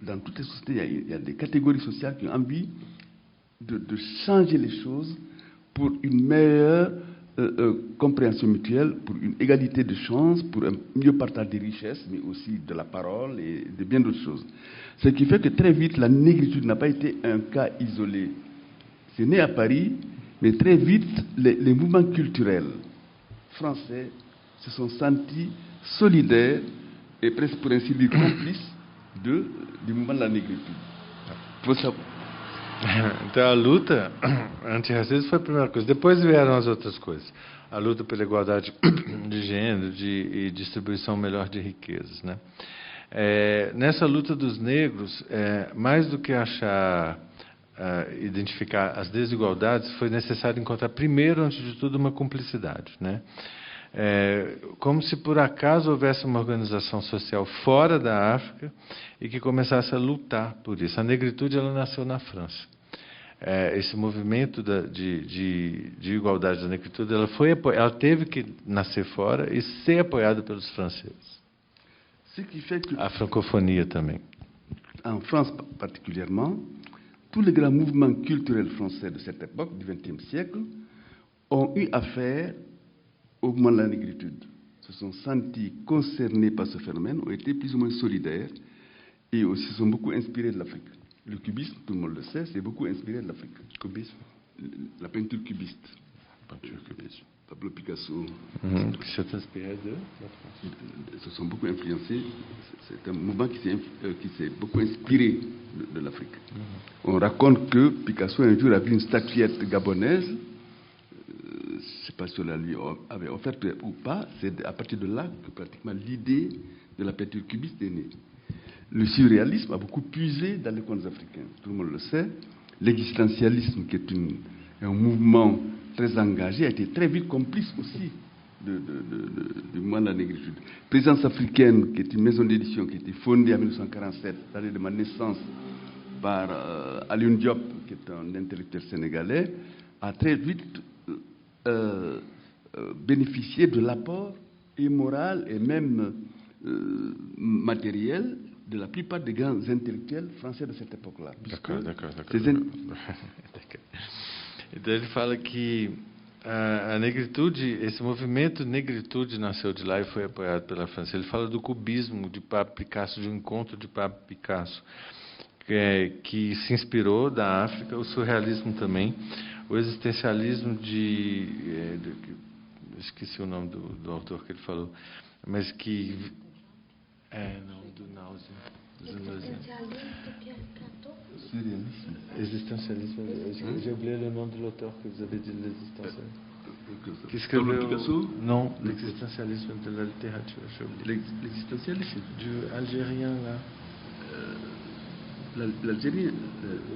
Dans toutes les sociétés, il y a des catégories sociales qui ont envie de changer les choses pour une meilleure compréhension mutuelle, pour une égalité de chances, pour un mieux partage des richesses, mais aussi de la parole et de bien d'autres choses. Ce qui fait que très vite, la négritude n'a pas été un cas isolé. C'est né à Paris, mais très vite, les mouvements culturels français se sont sentis solidaires et presque, pour ainsi dire, complices du mouvement de la négritude. Então, a luta antirracista foi a primeira coisa. Depois vieram as outras coisas. A luta pela igualdade de gênero e distribuição melhor de riquezas, né? Nessa luta dos negros, mais do que identificar as desigualdades, foi necessário encontrar primeiro, antes de tudo, uma cumplicidade, né? Como se por acaso houvesse uma organização social fora da África e que começasse a lutar por isso. A negritude, ela nasceu na França. Esse movimento de igualdade da negritude, ela teve que nascer fora e ser apoiada pelos franceses. Ce qui fait que, a francophonie também. En France particulièrement, tous les grands mouvements culturels français de cette époque, du XXe siècle, ont eu affaire au mouvement de la négritude, se sont sentis concernés par ce phénomène, ont été plus ou moins solidaires et aussi se sont beaucoup inspirés de l'Afrique. Le cubisme, tout le monde le sait, c'est beaucoup inspiré de l'Afrique. Cubisme, la peinture cubiste. Peinture cubiste. Pablo Picasso. Qui s'est inspiré de la France. Se sont beaucoup influencés. C'est un mouvement qui s'est beaucoup inspiré de l'Afrique. On raconte que Picasso un jour a vu une statuette gabonaise. Je ne sais pas si on la lui avait offerte ou pas, c'est à partir de là que pratiquement l'idée de la peinture cubiste est née. Le surréalisme a beaucoup puisé dans les contes africains, tout le monde le sait. L'existentialisme, qui est un mouvement très engagé, a été très vite complice aussi du mouvement de la négritude. Présence africaine, qui est une maison d'édition qui a été fondée en 1947, l'année de ma naissance, par Alioune Diop, qui est un intellectuel sénégalais, a très vite bénéficier de l'apport et moral et même matériel de la plupart des grands intellectuels français de cette époque-là. D'accord. Então ele fala que a negritude, esse movimento negritude nasceu de lá e foi apoiado pela França. Ele fala do cubismo de Pablo Picasso, de um encontro de Pablo Picasso, que se inspirou da África, o surrealismo também, o existencialismo esqueci o nome do autor que ele falou, mas que do Nausea. Existencialisme. J'ai oublié le nom de l'auteur que vous avez dit, l'existentialisme. Qui escreveu Picasso? Non, l'existentialisme de la littérature. L'existentialisme du Algérien là. L'Algérie,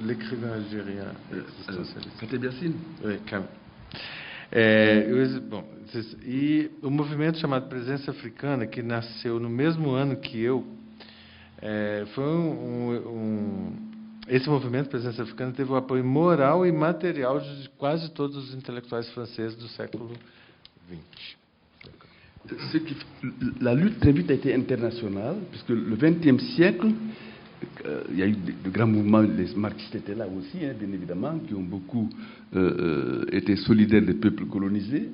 l'écrivain algérien existencialiste. Kateb Yassine. Oui, bom, e o movimento chamado Presença Africana, que nasceu no mesmo ano que eu, foi esse movimento Presença Africana teve o apoio moral e material de quase todos os intelectuais franceses do século XX. La lutte très vite a été internationale, puisque le XXe siècle, il y a eu de grands mouvements, les marxistes étaient là aussi, bien évidemment, qui ont beaucoup été solidaires des peuples colonisés.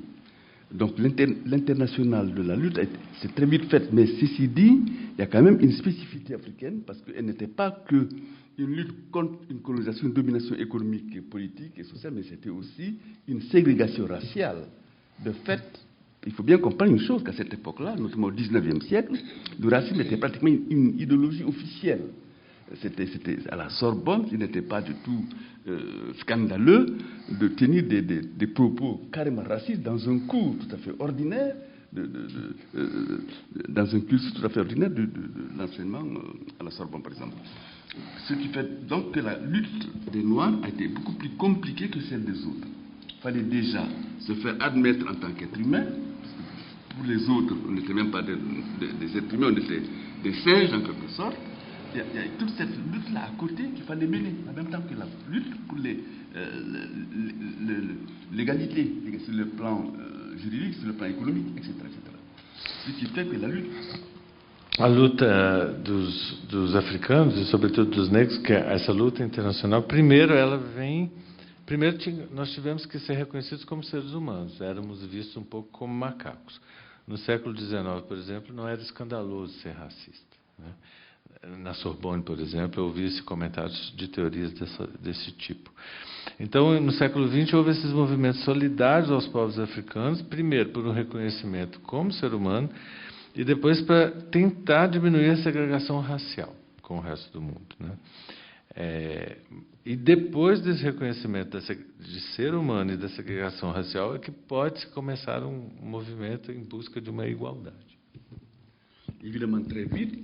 Donc l'international de la lutte s'est très vite faite. Mais ceci dit, il y a quand même une spécificité africaine, parce qu'elle n'était pas que une lutte contre une colonisation, une domination économique, et politique et sociale, mais c'était aussi une ségrégation raciale. De fait, il faut bien comprendre une chose, qu'à cette époque-là, notamment au XIXe siècle, le racisme était pratiquement une idéologie officielle. C'était à la Sorbonne, il n'était pas du tout scandaleux de tenir des propos carrément racistes dans un cours tout à fait ordinaire, dans un cursus tout à fait ordinaire de l'enseignement à la Sorbonne, par exemple. Ce qui fait donc que la lutte des Noirs a été beaucoup plus compliquée que celle des autres. Il fallait déjà se faire admettre en tant qu'être humain. Pour les autres, on n'était même pas des êtres humains, on était des singes en quelque sorte. Il y a toute cette lutte-là à côté qu'il fallait mener, en même temps que la lutte pour l'égalité sur le plan juridique, sur le plan économique, etc. Ce qui fait que la lutte... A luta dos africanos e sobretudo dos negros, que essa luta internacional, primeiro ela vem Primeiro, nós tivemos que ser reconhecidos como seres humanos. Éramos vistos um pouco como macacos. No século XIX, por exemplo, não era escandaloso ser racista, né? Na Sorbonne, por exemplo, eu ouvi esse comentários de teorias desse tipo. Então, no século XX, houve esses movimentos solidários aos povos africanos, primeiro por um reconhecimento como ser humano, e depois para tentar diminuir a segregação racial com o resto do mundo, né? E depois desse reconhecimento de ser humano e da segregação racial é que pode começar um movimento em busca de uma igualdade. Évidemment, très vite,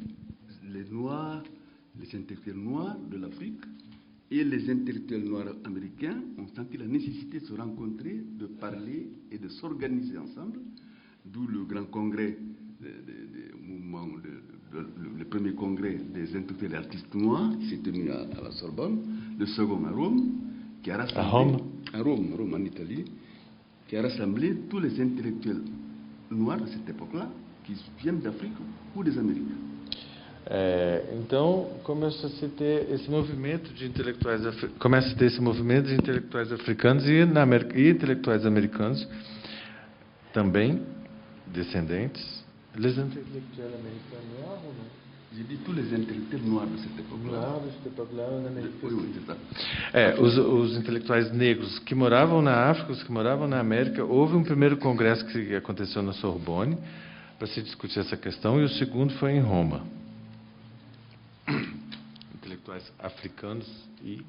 les Noirs, les intellectuels noirs de l'Afrique et les intellectuels noirs américains ont senti la nécessité de se rencontrer, de parler et de s'organiser ensemble, d'où le grand congrès le premier congrès des intellectuels et artistes noirs qui s'est tenu à la Sorbonne, le second à Rome, qui a rassemblé, à Rome, en Italie, qui a rassemblé tous les intellectuels noirs de cette époque-là, qui viennent d'Afrique ou des Amériques. Então começa a se ter esse movimento de intelectuais africanos e intelectuais americanos também descendentes. Les intellectuels américains noirs ou non? J'ai dit tous les intellectuels noirs de cette époque-là. Noirs de cette époque-là, na América. Oui, c'est ça. Os intelectuais negros que moravam na África, os que moravam na América, houve um primeiro congresso que aconteceu na Sorbonne para se discutir essa questão, e o segundo foi em Roma. Intelectuais africanos e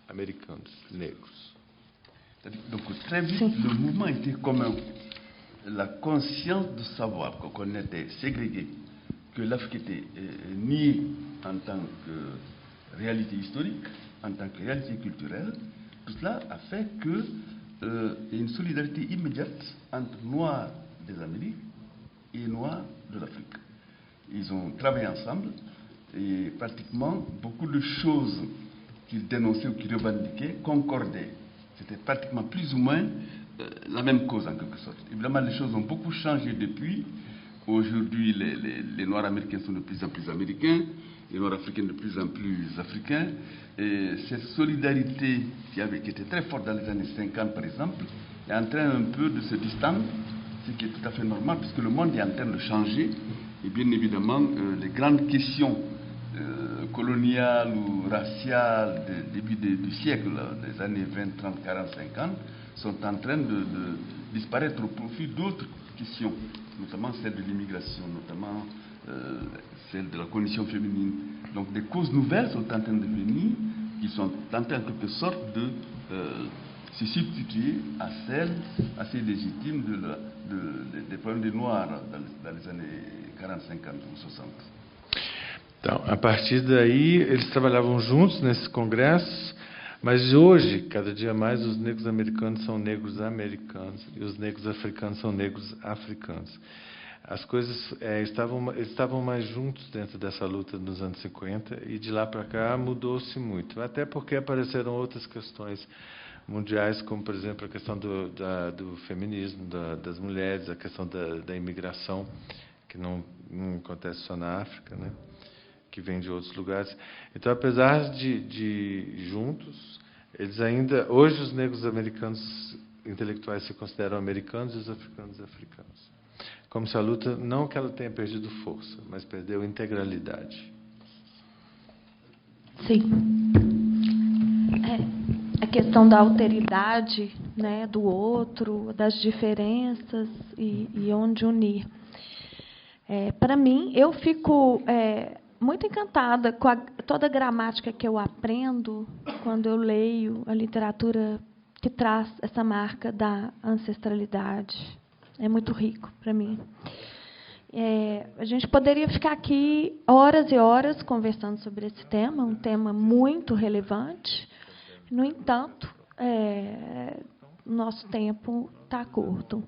americanos, negros. Donc très vite, le mouvement était commun. La conscience de savoir qu'on était ségrégé, que l'Afrique était niée en tant que réalité historique, en tant que réalité culturelle, tout cela a fait qu'il y ait une solidarité immédiate entre Noirs des Amériques et Noirs de l'Afrique. Ils ont travaillé ensemble et pratiquement beaucoup de choses qu'ils dénonçaient ou qu'ils revendiquaient concordaient. C'était pratiquement plus ou moins la même cause en quelque sorte. Évidemment, les choses ont beaucoup changé depuis. Aujourd'hui, les Noirs américains sont de plus en plus américains, les Noirs africains de plus en plus africains. Et cette solidarité qui était très forte dans les années 50, par exemple, est en train un peu de se distendre, ce qui est tout à fait normal, puisque le monde est en train de changer. Et bien évidemment, les grandes questions coloniales ou raciales du début du siècle, des années 20, 30, 40, 50, sont en train de disparaître au profit d'autres questions, notamment celle de l'immigration, notamment celle de la condition féminine. Donc des causes nouvelles sont en train de venir, qui sont en train en quelque sorte de se substituer à celles assez légitimes des problèmes des Noirs dans les années 40, 50 ou 60. Então, a partir daí, eles trabalhavam juntos nesses congressos. Mas hoje, cada dia mais, os negros americanos são negros americanos e os negros africanos são negros africanos. As coisas estavam mais juntos dentro dessa luta nos anos 50 e de lá para cá mudou-se muito. Até porque apareceram outras questões mundiais, como, por exemplo, a questão do feminismo, das mulheres, a questão da imigração, que não acontece só na África, né? Que vem de outros lugares. Então, apesar de juntos, eles ainda... Hoje, os negros americanos intelectuais se consideram americanos e os africanos africanos. Como se a luta, não que ela tenha perdido força, mas perdeu integralidade. Sim. A questão da alteridade, né, do outro, das diferenças e onde unir. Para mim, eu fico... muito encantada com toda a gramática que eu aprendo quando eu leio a literatura que traz essa marca da ancestralidade. É muito rico para mim. A gente poderia ficar aqui horas e horas conversando sobre esse tema, um tema muito relevante. No entanto, nosso tempo está curto.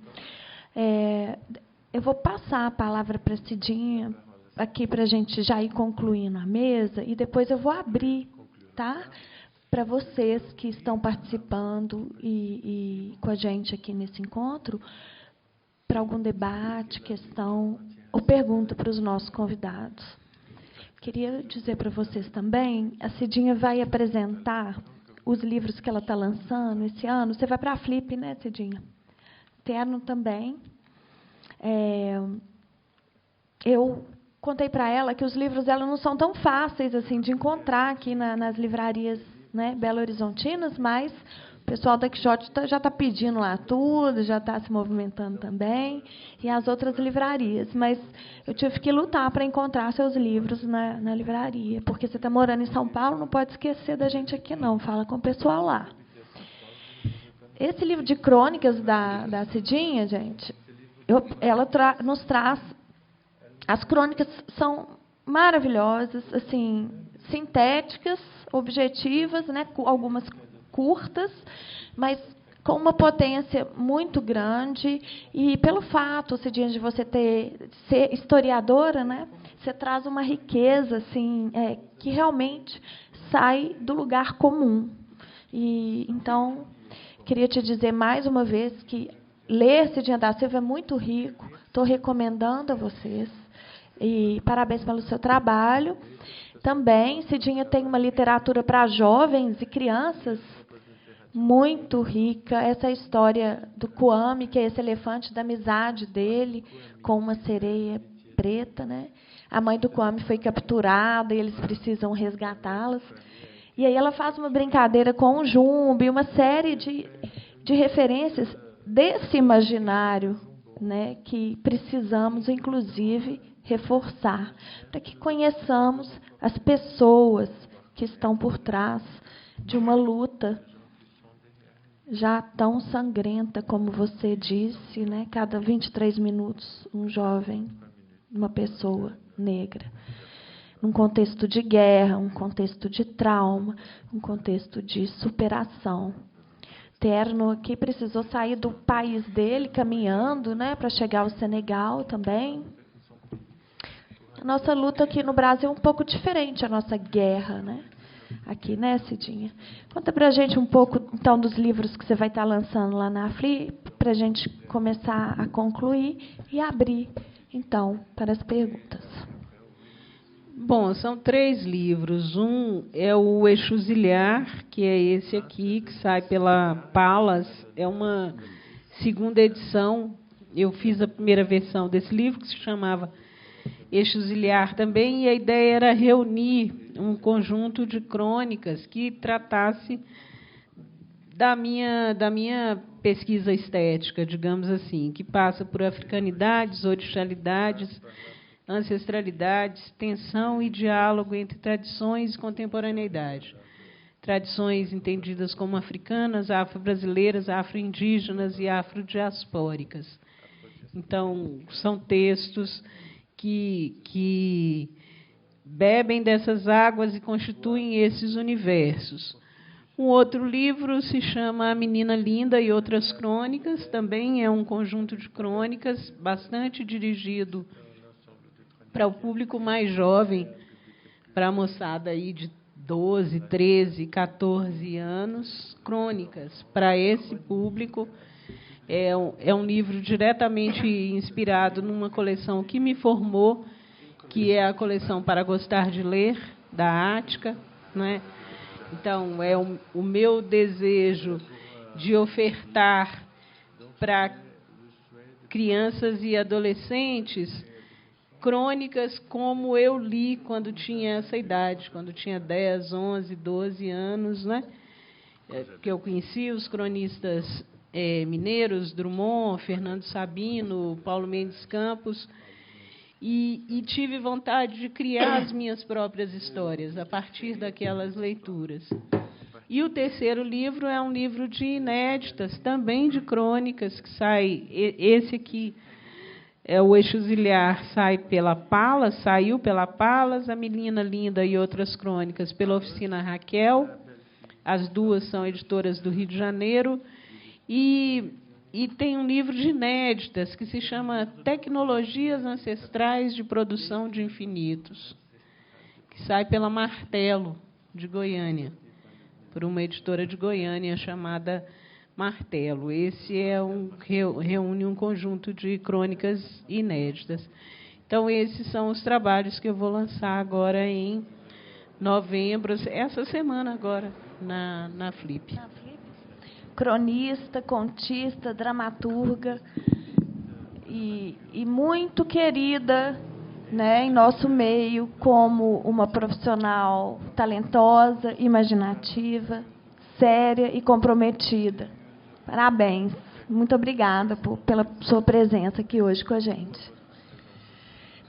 Eu vou passar a palavra para a Cidinha, aqui para a gente já ir concluindo a mesa, e depois eu vou abrir, tá? Para vocês que estão participando e com a gente aqui nesse encontro, para algum debate, questão ou pergunta para os nossos convidados. Queria dizer para vocês também, a Cidinha vai apresentar os livros que ela está lançando esse ano. Você vai para a Flip, né, Cidinha? Terno também. Eu contei para ela que os livros dela não são tão fáceis assim de encontrar aqui nas livrarias, né, belo-horizontinas, mas o pessoal da Quixote já está pedindo lá tudo, já está se movimentando também, e as outras livrarias. Mas eu tive que lutar para encontrar seus livros na livraria, porque você está morando em São Paulo, não pode esquecer da gente aqui, não. Fala com o pessoal lá. Esse livro de crônicas da Cidinha, gente, ela nos traz... As crônicas são maravilhosas, assim, sintéticas, objetivas, né, algumas curtas, mas com uma potência muito grande. E pelo fato, Cidinha, de você ser historiadora, né, você traz uma riqueza assim, que realmente sai do lugar comum. E então, queria te dizer mais uma vez que ler Cidinha da Silva é muito rico. Estou recomendando a vocês. E parabéns pelo seu trabalho. Também, Cidinha tem uma literatura para jovens e crianças muito rica. Essa história do Kwame, que é esse elefante, da amizade dele com uma sereia preta, né? A mãe do Kwame foi capturada e eles precisam resgatá-las. E aí ela faz uma brincadeira com o Jumbo e uma série de referências desse imaginário, né, que precisamos, inclusive, reforçar, para que conheçamos as pessoas que estão por trás de uma luta já tão sangrenta, como você disse, né? Cada 23 minutos, um jovem, uma pessoa negra. Num contexto de guerra, um contexto de trauma, um contexto de superação. Terno aqui precisou sair do país dele, caminhando, né, para chegar ao Senegal também. A nossa luta aqui no Brasil é um pouco diferente, a nossa guerra, né? Aqui, né, Cidinha? Conta para a gente um pouco, então, dos livros que você vai estar lançando lá na Afli, para a gente começar a concluir e abrir, então, para as perguntas. Bom, são 3 livros. Um é o Exusiliar, que é esse aqui, que sai pela Palas. É uma segunda edição. Eu fiz a primeira versão desse livro, que se chamava Exusiliar também, e a ideia era reunir um conjunto de crônicas que tratasse da minha pesquisa estética, digamos assim, que passa por africanidades, orixalidades, ancestralidades, tensão e diálogo entre tradições e contemporaneidade. Tradições entendidas como africanas, afro-brasileiras, afro-indígenas e afrodiaspóricas. Então, são textos que bebem dessas águas e constituem esses universos. Um outro livro se chama A Menina Linda e Outras Crônicas, também é um conjunto de crônicas bastante dirigido para o público mais jovem, para a moçada aí de 12, 13, 14 anos, crônicas para esse público. É um livro diretamente inspirado numa coleção que me formou, que é a coleção Para Gostar de Ler, da Ática, né? Então, é o meu desejo de ofertar para crianças e adolescentes crônicas como eu li quando tinha essa idade, quando tinha 10, 11, 12 anos, né? Que eu conheci os cronistas mineiros, Drummond, Fernando Sabino, Paulo Mendes Campos, e tive vontade de criar as minhas próprias histórias a partir daquelas leituras. E o terceiro livro é um livro de inéditas, também de crônicas, que sai, esse aqui é o Exusiliar, saiu pela Palas, A Menina Linda e Outras Crônicas pela Oficina Raquel, as duas são editoras do Rio de Janeiro, e tem um livro de inéditas que se chama Tecnologias Ancestrais de Produção de Infinitos, que sai pela Martelo, de Goiânia, por uma editora de Goiânia chamada Martelo. Esse reúne um conjunto de crônicas inéditas. Então, esses são os trabalhos que eu vou lançar agora em novembro, essa semana agora, na Flip. Cronista, contista, dramaturga e muito querida, né, em nosso meio como uma profissional talentosa, imaginativa, séria e comprometida. Parabéns. Muito obrigada pela sua presença aqui hoje com a gente.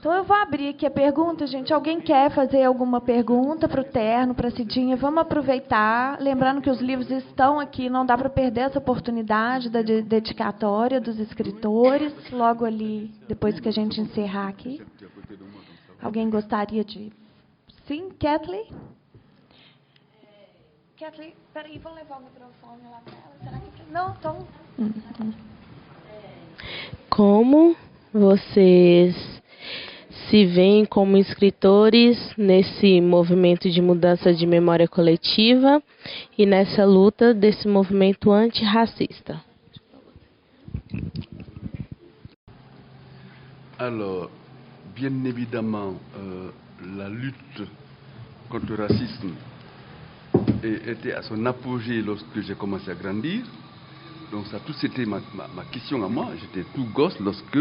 Então, eu vou abrir aqui a pergunta, gente. Alguém quer fazer alguma pergunta para o Terno, para a Cidinha? Vamos aproveitar. Lembrando que os livros estão aqui, não dá para perder essa oportunidade da dedicatória dos escritores, logo ali, depois que a gente encerrar aqui. Alguém gostaria de... Sim, Kathleen? Kathleen, peraí, vou levar o microfone lá para ela. Será que... Não, então... Como vocês se veem como escritores nesse movimento de mudança de memória coletiva e nessa luta desse movimento antirracista? Alors, bien évidemment, la lutte contre le racisme était à son apogée lorsque j'ai commencé à grandir. Donc ça, tout c'était ma question à moi. J'étais tout gosse lorsque,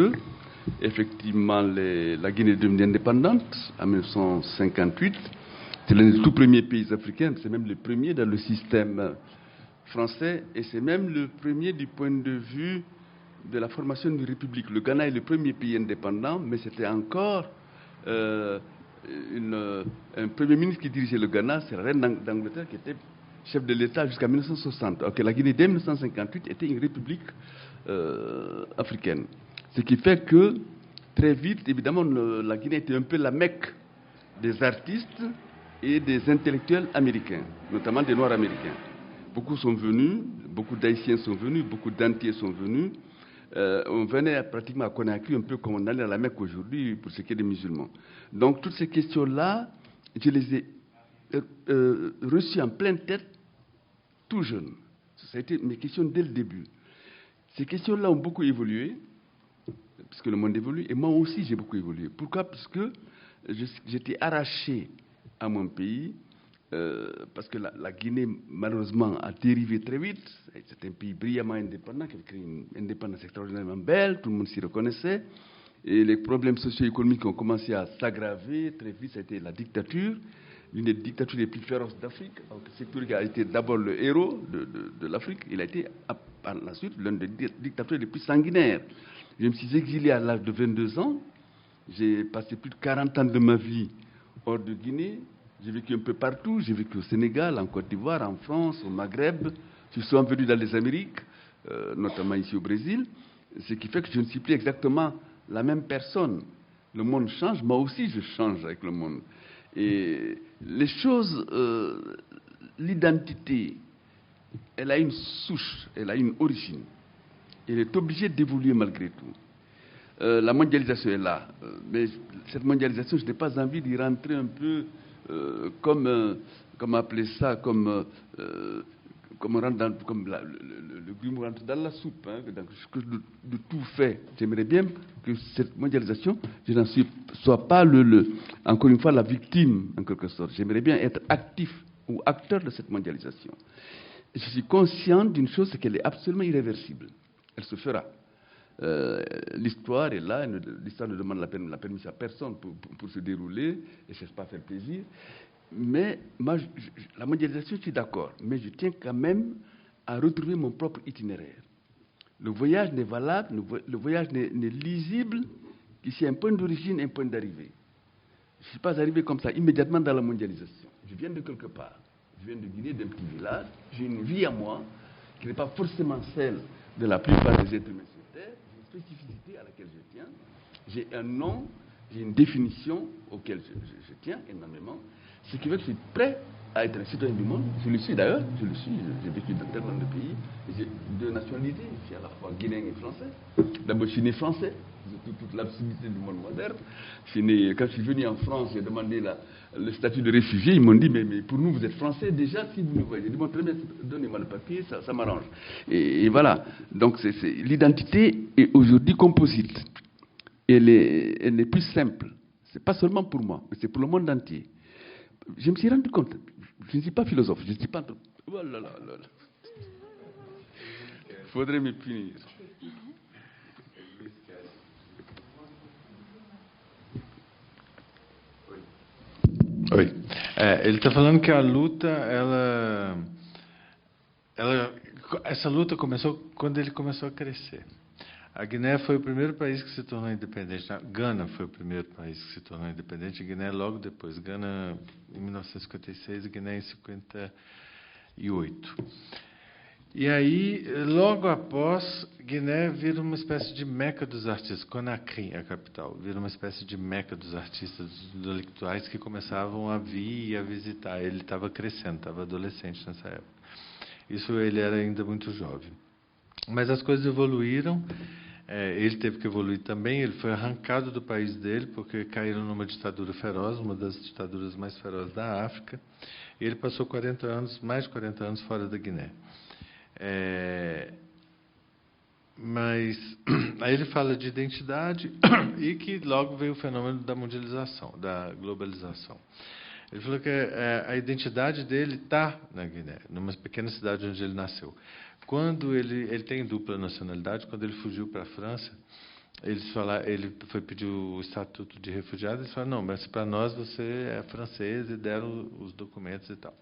effectivement, la Guinée est devenue indépendante en 1958. C'est l'un des tout premiers pays africains, c'est même le premier dans le système français, et c'est même le premier du point de vue de la formation d'une république. Le Ghana est le premier pays indépendant, mais c'était encore un premier ministre qui dirigeait le Ghana, c'est la reine d'Angleterre qui était chef de l'État jusqu'à 1960. Alors que la Guinée, dès 1958, était une république africaine. Ce qui fait que, très vite, évidemment, la Guinée était un peu la Mecque des artistes et des intellectuels américains, notamment des Noirs américains. Beaucoup sont venus, beaucoup d'Haïtiens sont venus, beaucoup d'Antillais sont venus. On venait pratiquement à Conakry, un peu comme on allait à la Mecque aujourd'hui pour ce qui est des musulmans. Donc, toutes ces questions-là, je les ai reçues en pleine tête, tout jeune. Ça a été mes questions dès le début. Ces questions-là ont beaucoup évolué, puisque le monde évolue, et moi aussi j'ai beaucoup évolué. Pourquoi? Parce que j'étais arraché à mon pays, parce que la Guinée, malheureusement, a dérivé très vite. C'est un pays brillamment indépendant, qui a créé une indépendance extraordinairement belle, tout le monde s'y reconnaissait. Et les problèmes socio-économiques ont commencé à s'aggraver. Très vite, ça a été la dictature, l'une des dictatures les plus féroces d'Afrique. Sékou Touré a été d'abord le héros de l'Afrique. Il a été, par la suite, l'une des dictatures les plus sanguinaires. Je me suis exilé à l'âge de 22 ans. J'ai passé plus de 40 ans de ma vie hors de Guinée. J'ai vécu un peu partout. J'ai vécu au Sénégal, en Côte d'Ivoire, en France, au Maghreb. Je suis souvent venu dans les Amériques, notamment ici au Brésil. Ce qui fait que je ne suis plus exactement la même personne. Le monde change, moi aussi je change avec le monde. Et les choses, l'identité, elle a une souche, elle a une origine. Elle est obligée d'évoluer malgré tout. La mondialisation est là, mais cette mondialisation, je n'ai pas envie d'y rentrer un peu comme appeler ça, comme le grumeau rentre dans la soupe, hein, de tout fait. J'aimerais bien que cette mondialisation, je n'en sois pas encore une fois la victime, en quelque sorte. J'aimerais bien être actif ou acteur de cette mondialisation. Je suis conscient d'une chose, c'est qu'elle est absolument irréversible. Elle se fera. L'histoire est là, l'histoire ne demande la permission à personne pour se dérouler, et ne cherche pas à faire plaisir. Mais moi, la mondialisation, je suis d'accord, mais je tiens quand même à retrouver mon propre itinéraire. Le voyage n'est valable, le voyage n'est lisible qu'ici un point d'origine et un point d'arrivée. Je ne suis pas arrivé comme ça, immédiatement dans la mondialisation. Je viens de quelque part. Je viens de Guinée, d'un petit village. J'ai une vie à moi qui n'est pas forcément celle de la plupart des êtres humains sur Terre. J'ai une spécificité à laquelle je tiens. J'ai un nom, j'ai une définition auquel je tiens énormément. Ce qui veut que je suis prêt à être un citoyen du monde. Je le suis d'ailleurs, j'ai vécu dans tellement de pays. J'ai deux nationalités, je suis à la fois guinéen et français. D'abord, je suis né français, toute l'absurdité du monde moderne. Quand je suis venu en France, j'ai demandé le statut de réfugié. Ils m'ont dit, mais pour nous, vous êtes français déjà, si vous nous voyez. J'ai dit, bon, très bien, donnez-moi le papier, ça m'arrange. Et voilà. Donc, l'identité est aujourd'hui composite. Elle est plus simple. C'est pas seulement pour moi, mais c'est pour le monde entier. Je me suis rendu compte, je ne suis pas philosophe, je ne suis pas Oh là là là là. Faudrait me punir. Oi. Ele está falando que a luta, essa luta começou quando ele começou a crescer. A Guiné foi o primeiro país que se tornou independente. Gana foi o primeiro país que se tornou independente. A Guiné logo depois. Gana em 1956 e Guiné em 58. E aí, logo após, Guiné vira uma espécie de meca dos artistas. Conakry, a capital, vira uma espécie de meca dos artistas, dos intelectuais que começavam a vir e a visitar. Ele estava crescendo, estava adolescente nessa época. Isso ele era ainda muito jovem. Mas as coisas evoluíram. Ele teve que evoluir também. Ele foi arrancado do país dele porque caíram numa ditadura feroz, uma das ditaduras mais ferozes da África. E ele passou 40 anos, mais de 40 anos fora da Guiné. Mas aí ele fala de identidade e que logo veio o fenômeno da mundialização, da globalização. Ele falou que a identidade dele está na Guiné, numa pequena cidade onde ele nasceu. Quando ele tem dupla nacionalidade, quando ele fugiu para a França, ele foi pedir o estatuto de refugiado, eles falaram, não, mas para nós você é francês, e deram os documentos e tal.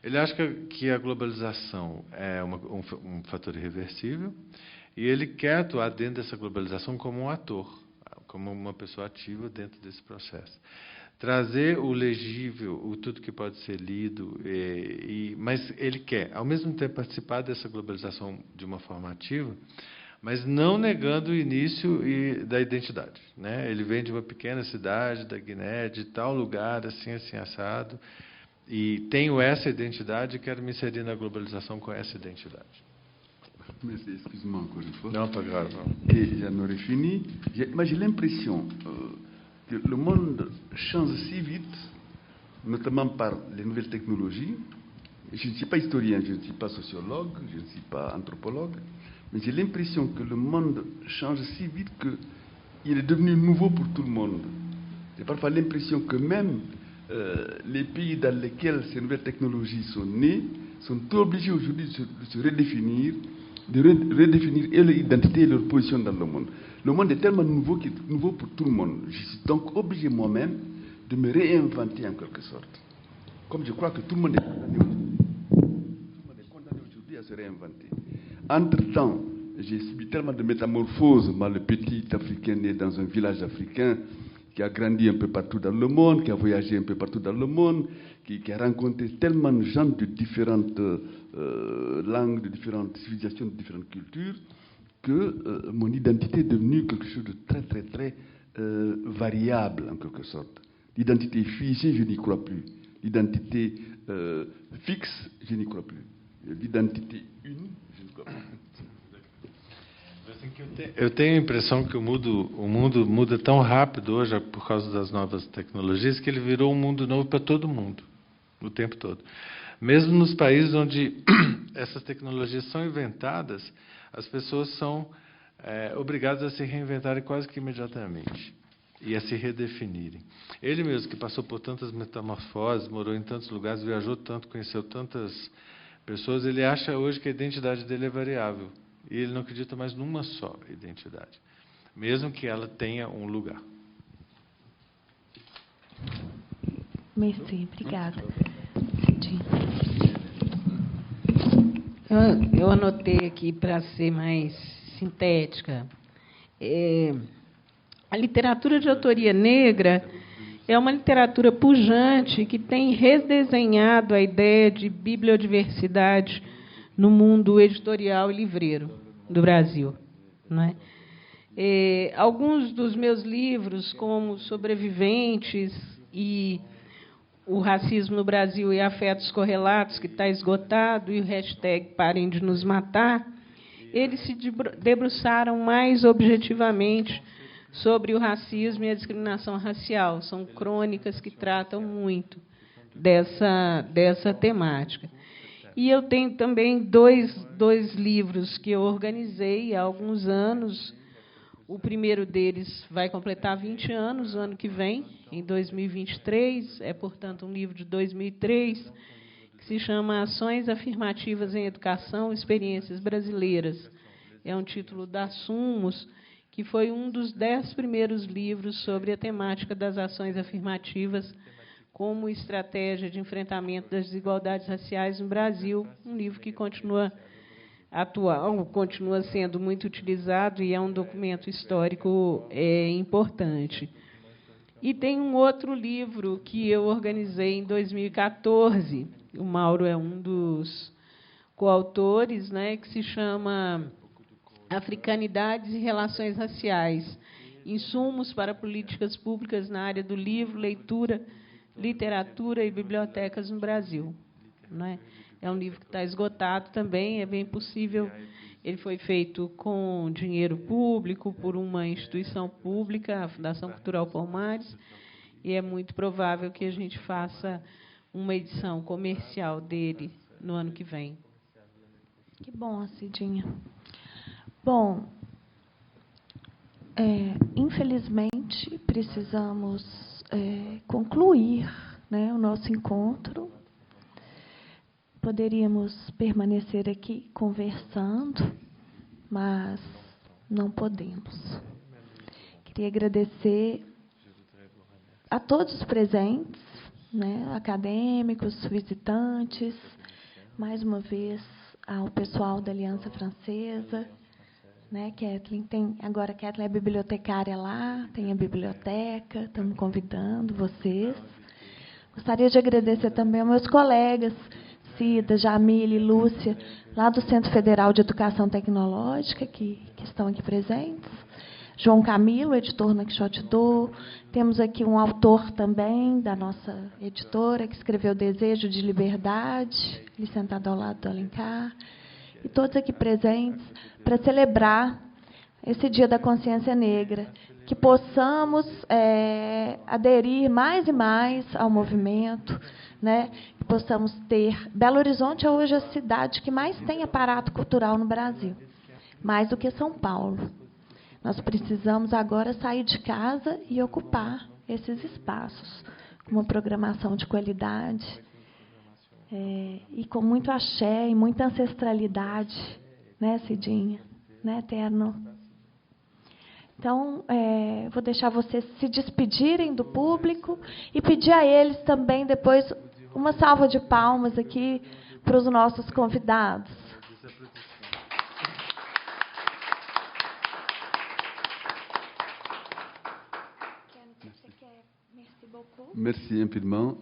Ele acha que a globalização é um fator irreversível e ele quer atuar dentro dessa globalização como um ator, como uma pessoa ativa dentro desse processo. Trazer o legível, o tudo que pode ser lido, mas ele quer, ao mesmo tempo, participar dessa globalização de uma forma ativa, mas não negando o início da identidade, né? Ele vem de uma pequena cidade da Guiné, de tal lugar, assim, assado, e tenho essa identidade e quero me inserir na globalização com essa identidade. Mais excuse-moi encore une fois. Non, pas grave. Et j'en aurais fini. Moi, j'ai l'impression que le monde change si vite, notamment par les nouvelles technologies. Je ne suis pas historien, je ne suis pas sociologue, je ne suis pas anthropologue, mais j'ai l'impression que le monde change si vite qu'il est devenu nouveau pour tout le monde. J'ai parfois l'impression que même les pays dans lesquels ces nouvelles technologies sont nées sont obligés aujourd'hui de se redéfinir, et leur identité et leur position dans le monde. Le monde est tellement nouveau qu'il est nouveau pour tout le monde. Je suis donc obligé moi-même de me réinventer en quelque sorte. Comme je crois que tout le monde est condamné aujourd'hui à se réinventer. Entre-temps, j'ai subi tellement de métamorphoses, moi le petit Africain né dans un village africain, qui a grandi un peu partout dans le monde, qui a voyagé un peu partout dans le monde, qui a rencontré tellement de gens de différentes langues, de différentes civilisations, de différentes cultures, que mon identité est devenue quelque chose de très, très, très variable, en quelque sorte. L'identité figée, je n'y crois plus. L'identité fixe, je n'y crois plus. L'identité une, je ne crois plus. Eu tenho a impressão que o mundo muda tão rápido hoje por causa das novas tecnologias que ele virou um mundo novo para todo mundo, o tempo todo. Mesmo nos países onde essas tecnologias são inventadas, as pessoas são obrigadas a se reinventarem quase que imediatamente e a se redefinirem. Ele mesmo, que passou por tantas metamorfoses, morou em tantos lugares, viajou tanto, conheceu tantas pessoas, ele acha hoje que a identidade dele é variável. E ele não acredita mais numa só identidade, mesmo que ela tenha um lugar. Merci, obrigada. Eu anotei aqui para ser mais sintética. A literatura de autoria negra é uma literatura pujante que tem redesenhado a ideia de bibliodiversidade no mundo editorial e livreiro do Brasil, não é? Alguns dos meus livros, como Sobreviventes e O Racismo no Brasil e Afetos Correlatos, que está esgotado, e o hashtag Parem de Nos Matar, eles se debruçaram mais objetivamente sobre o racismo e a discriminação racial. São crônicas que tratam muito dessa temática. E eu tenho também dois livros que eu organizei há alguns anos. O primeiro deles vai completar 20 anos, o ano que vem, em 2023. É, portanto, um livro de 2003, que que se chama Ações Afirmativas em Educação, Experiências Brasileiras. É um título da Sumos, que foi um dos 10 primeiros livros sobre a temática das ações afirmativas como estratégia de enfrentamento das desigualdades raciais no Brasil, um livro que continua atual, continua sendo muito utilizado e é um documento histórico importante. E tem um outro livro que eu organizei em 2014, o Mauro é um dos coautores, né, que se chama Africanidades e Relações Raciais, Insumos para Políticas Públicas na área do livro, leitura, literatura e bibliotecas no Brasil. Né? É um livro que está esgotado também, é bem possível. Ele foi feito com dinheiro público, por uma instituição pública, a Fundação Cultural Palmares, e é muito provável que a gente faça uma edição comercial dele no ano que vem. Que bom, Cidinha. Bom, infelizmente, precisamos concluir, né, o nosso encontro. Poderíamos permanecer aqui conversando, mas não podemos. Queria agradecer a todos os presentes, né, acadêmicos, visitantes, mais uma vez ao pessoal da Aliança Francesa, né, Kathleen agora Kathleen é bibliotecária lá, tem a biblioteca, estamos convidando vocês. Gostaria de agradecer também aos meus colegas, Cida, Jamile, Lúcia, lá do Centro Federal de Educação Tecnológica, que estão aqui presentes. João Camilo, editor na Quixote Do. Temos aqui um autor também da nossa editora, que escreveu Desejo de Liberdade, ele sentado ao lado do Alencar. E todos aqui presentes para celebrar esse Dia da Consciência Negra, que possamos aderir mais e mais ao movimento, né? Que possamos ter... Belo Horizonte é hoje a cidade que mais tem aparato cultural no Brasil, mais do que São Paulo. Nós precisamos agora sair de casa e ocupar esses espaços, com uma programação de qualidade, e com muito axé e muita ancestralidade, né, Cidinha? Né, Eterno? Então, vou deixar vocês se despedirem do público e pedir a eles também, depois, uma salva de palmas aqui para os nossos convidados. Merci infiniment.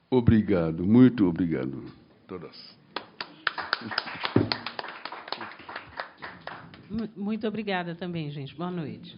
Obrigado, muito obrigado. Todas. Muito obrigada também, gente. Boa noite.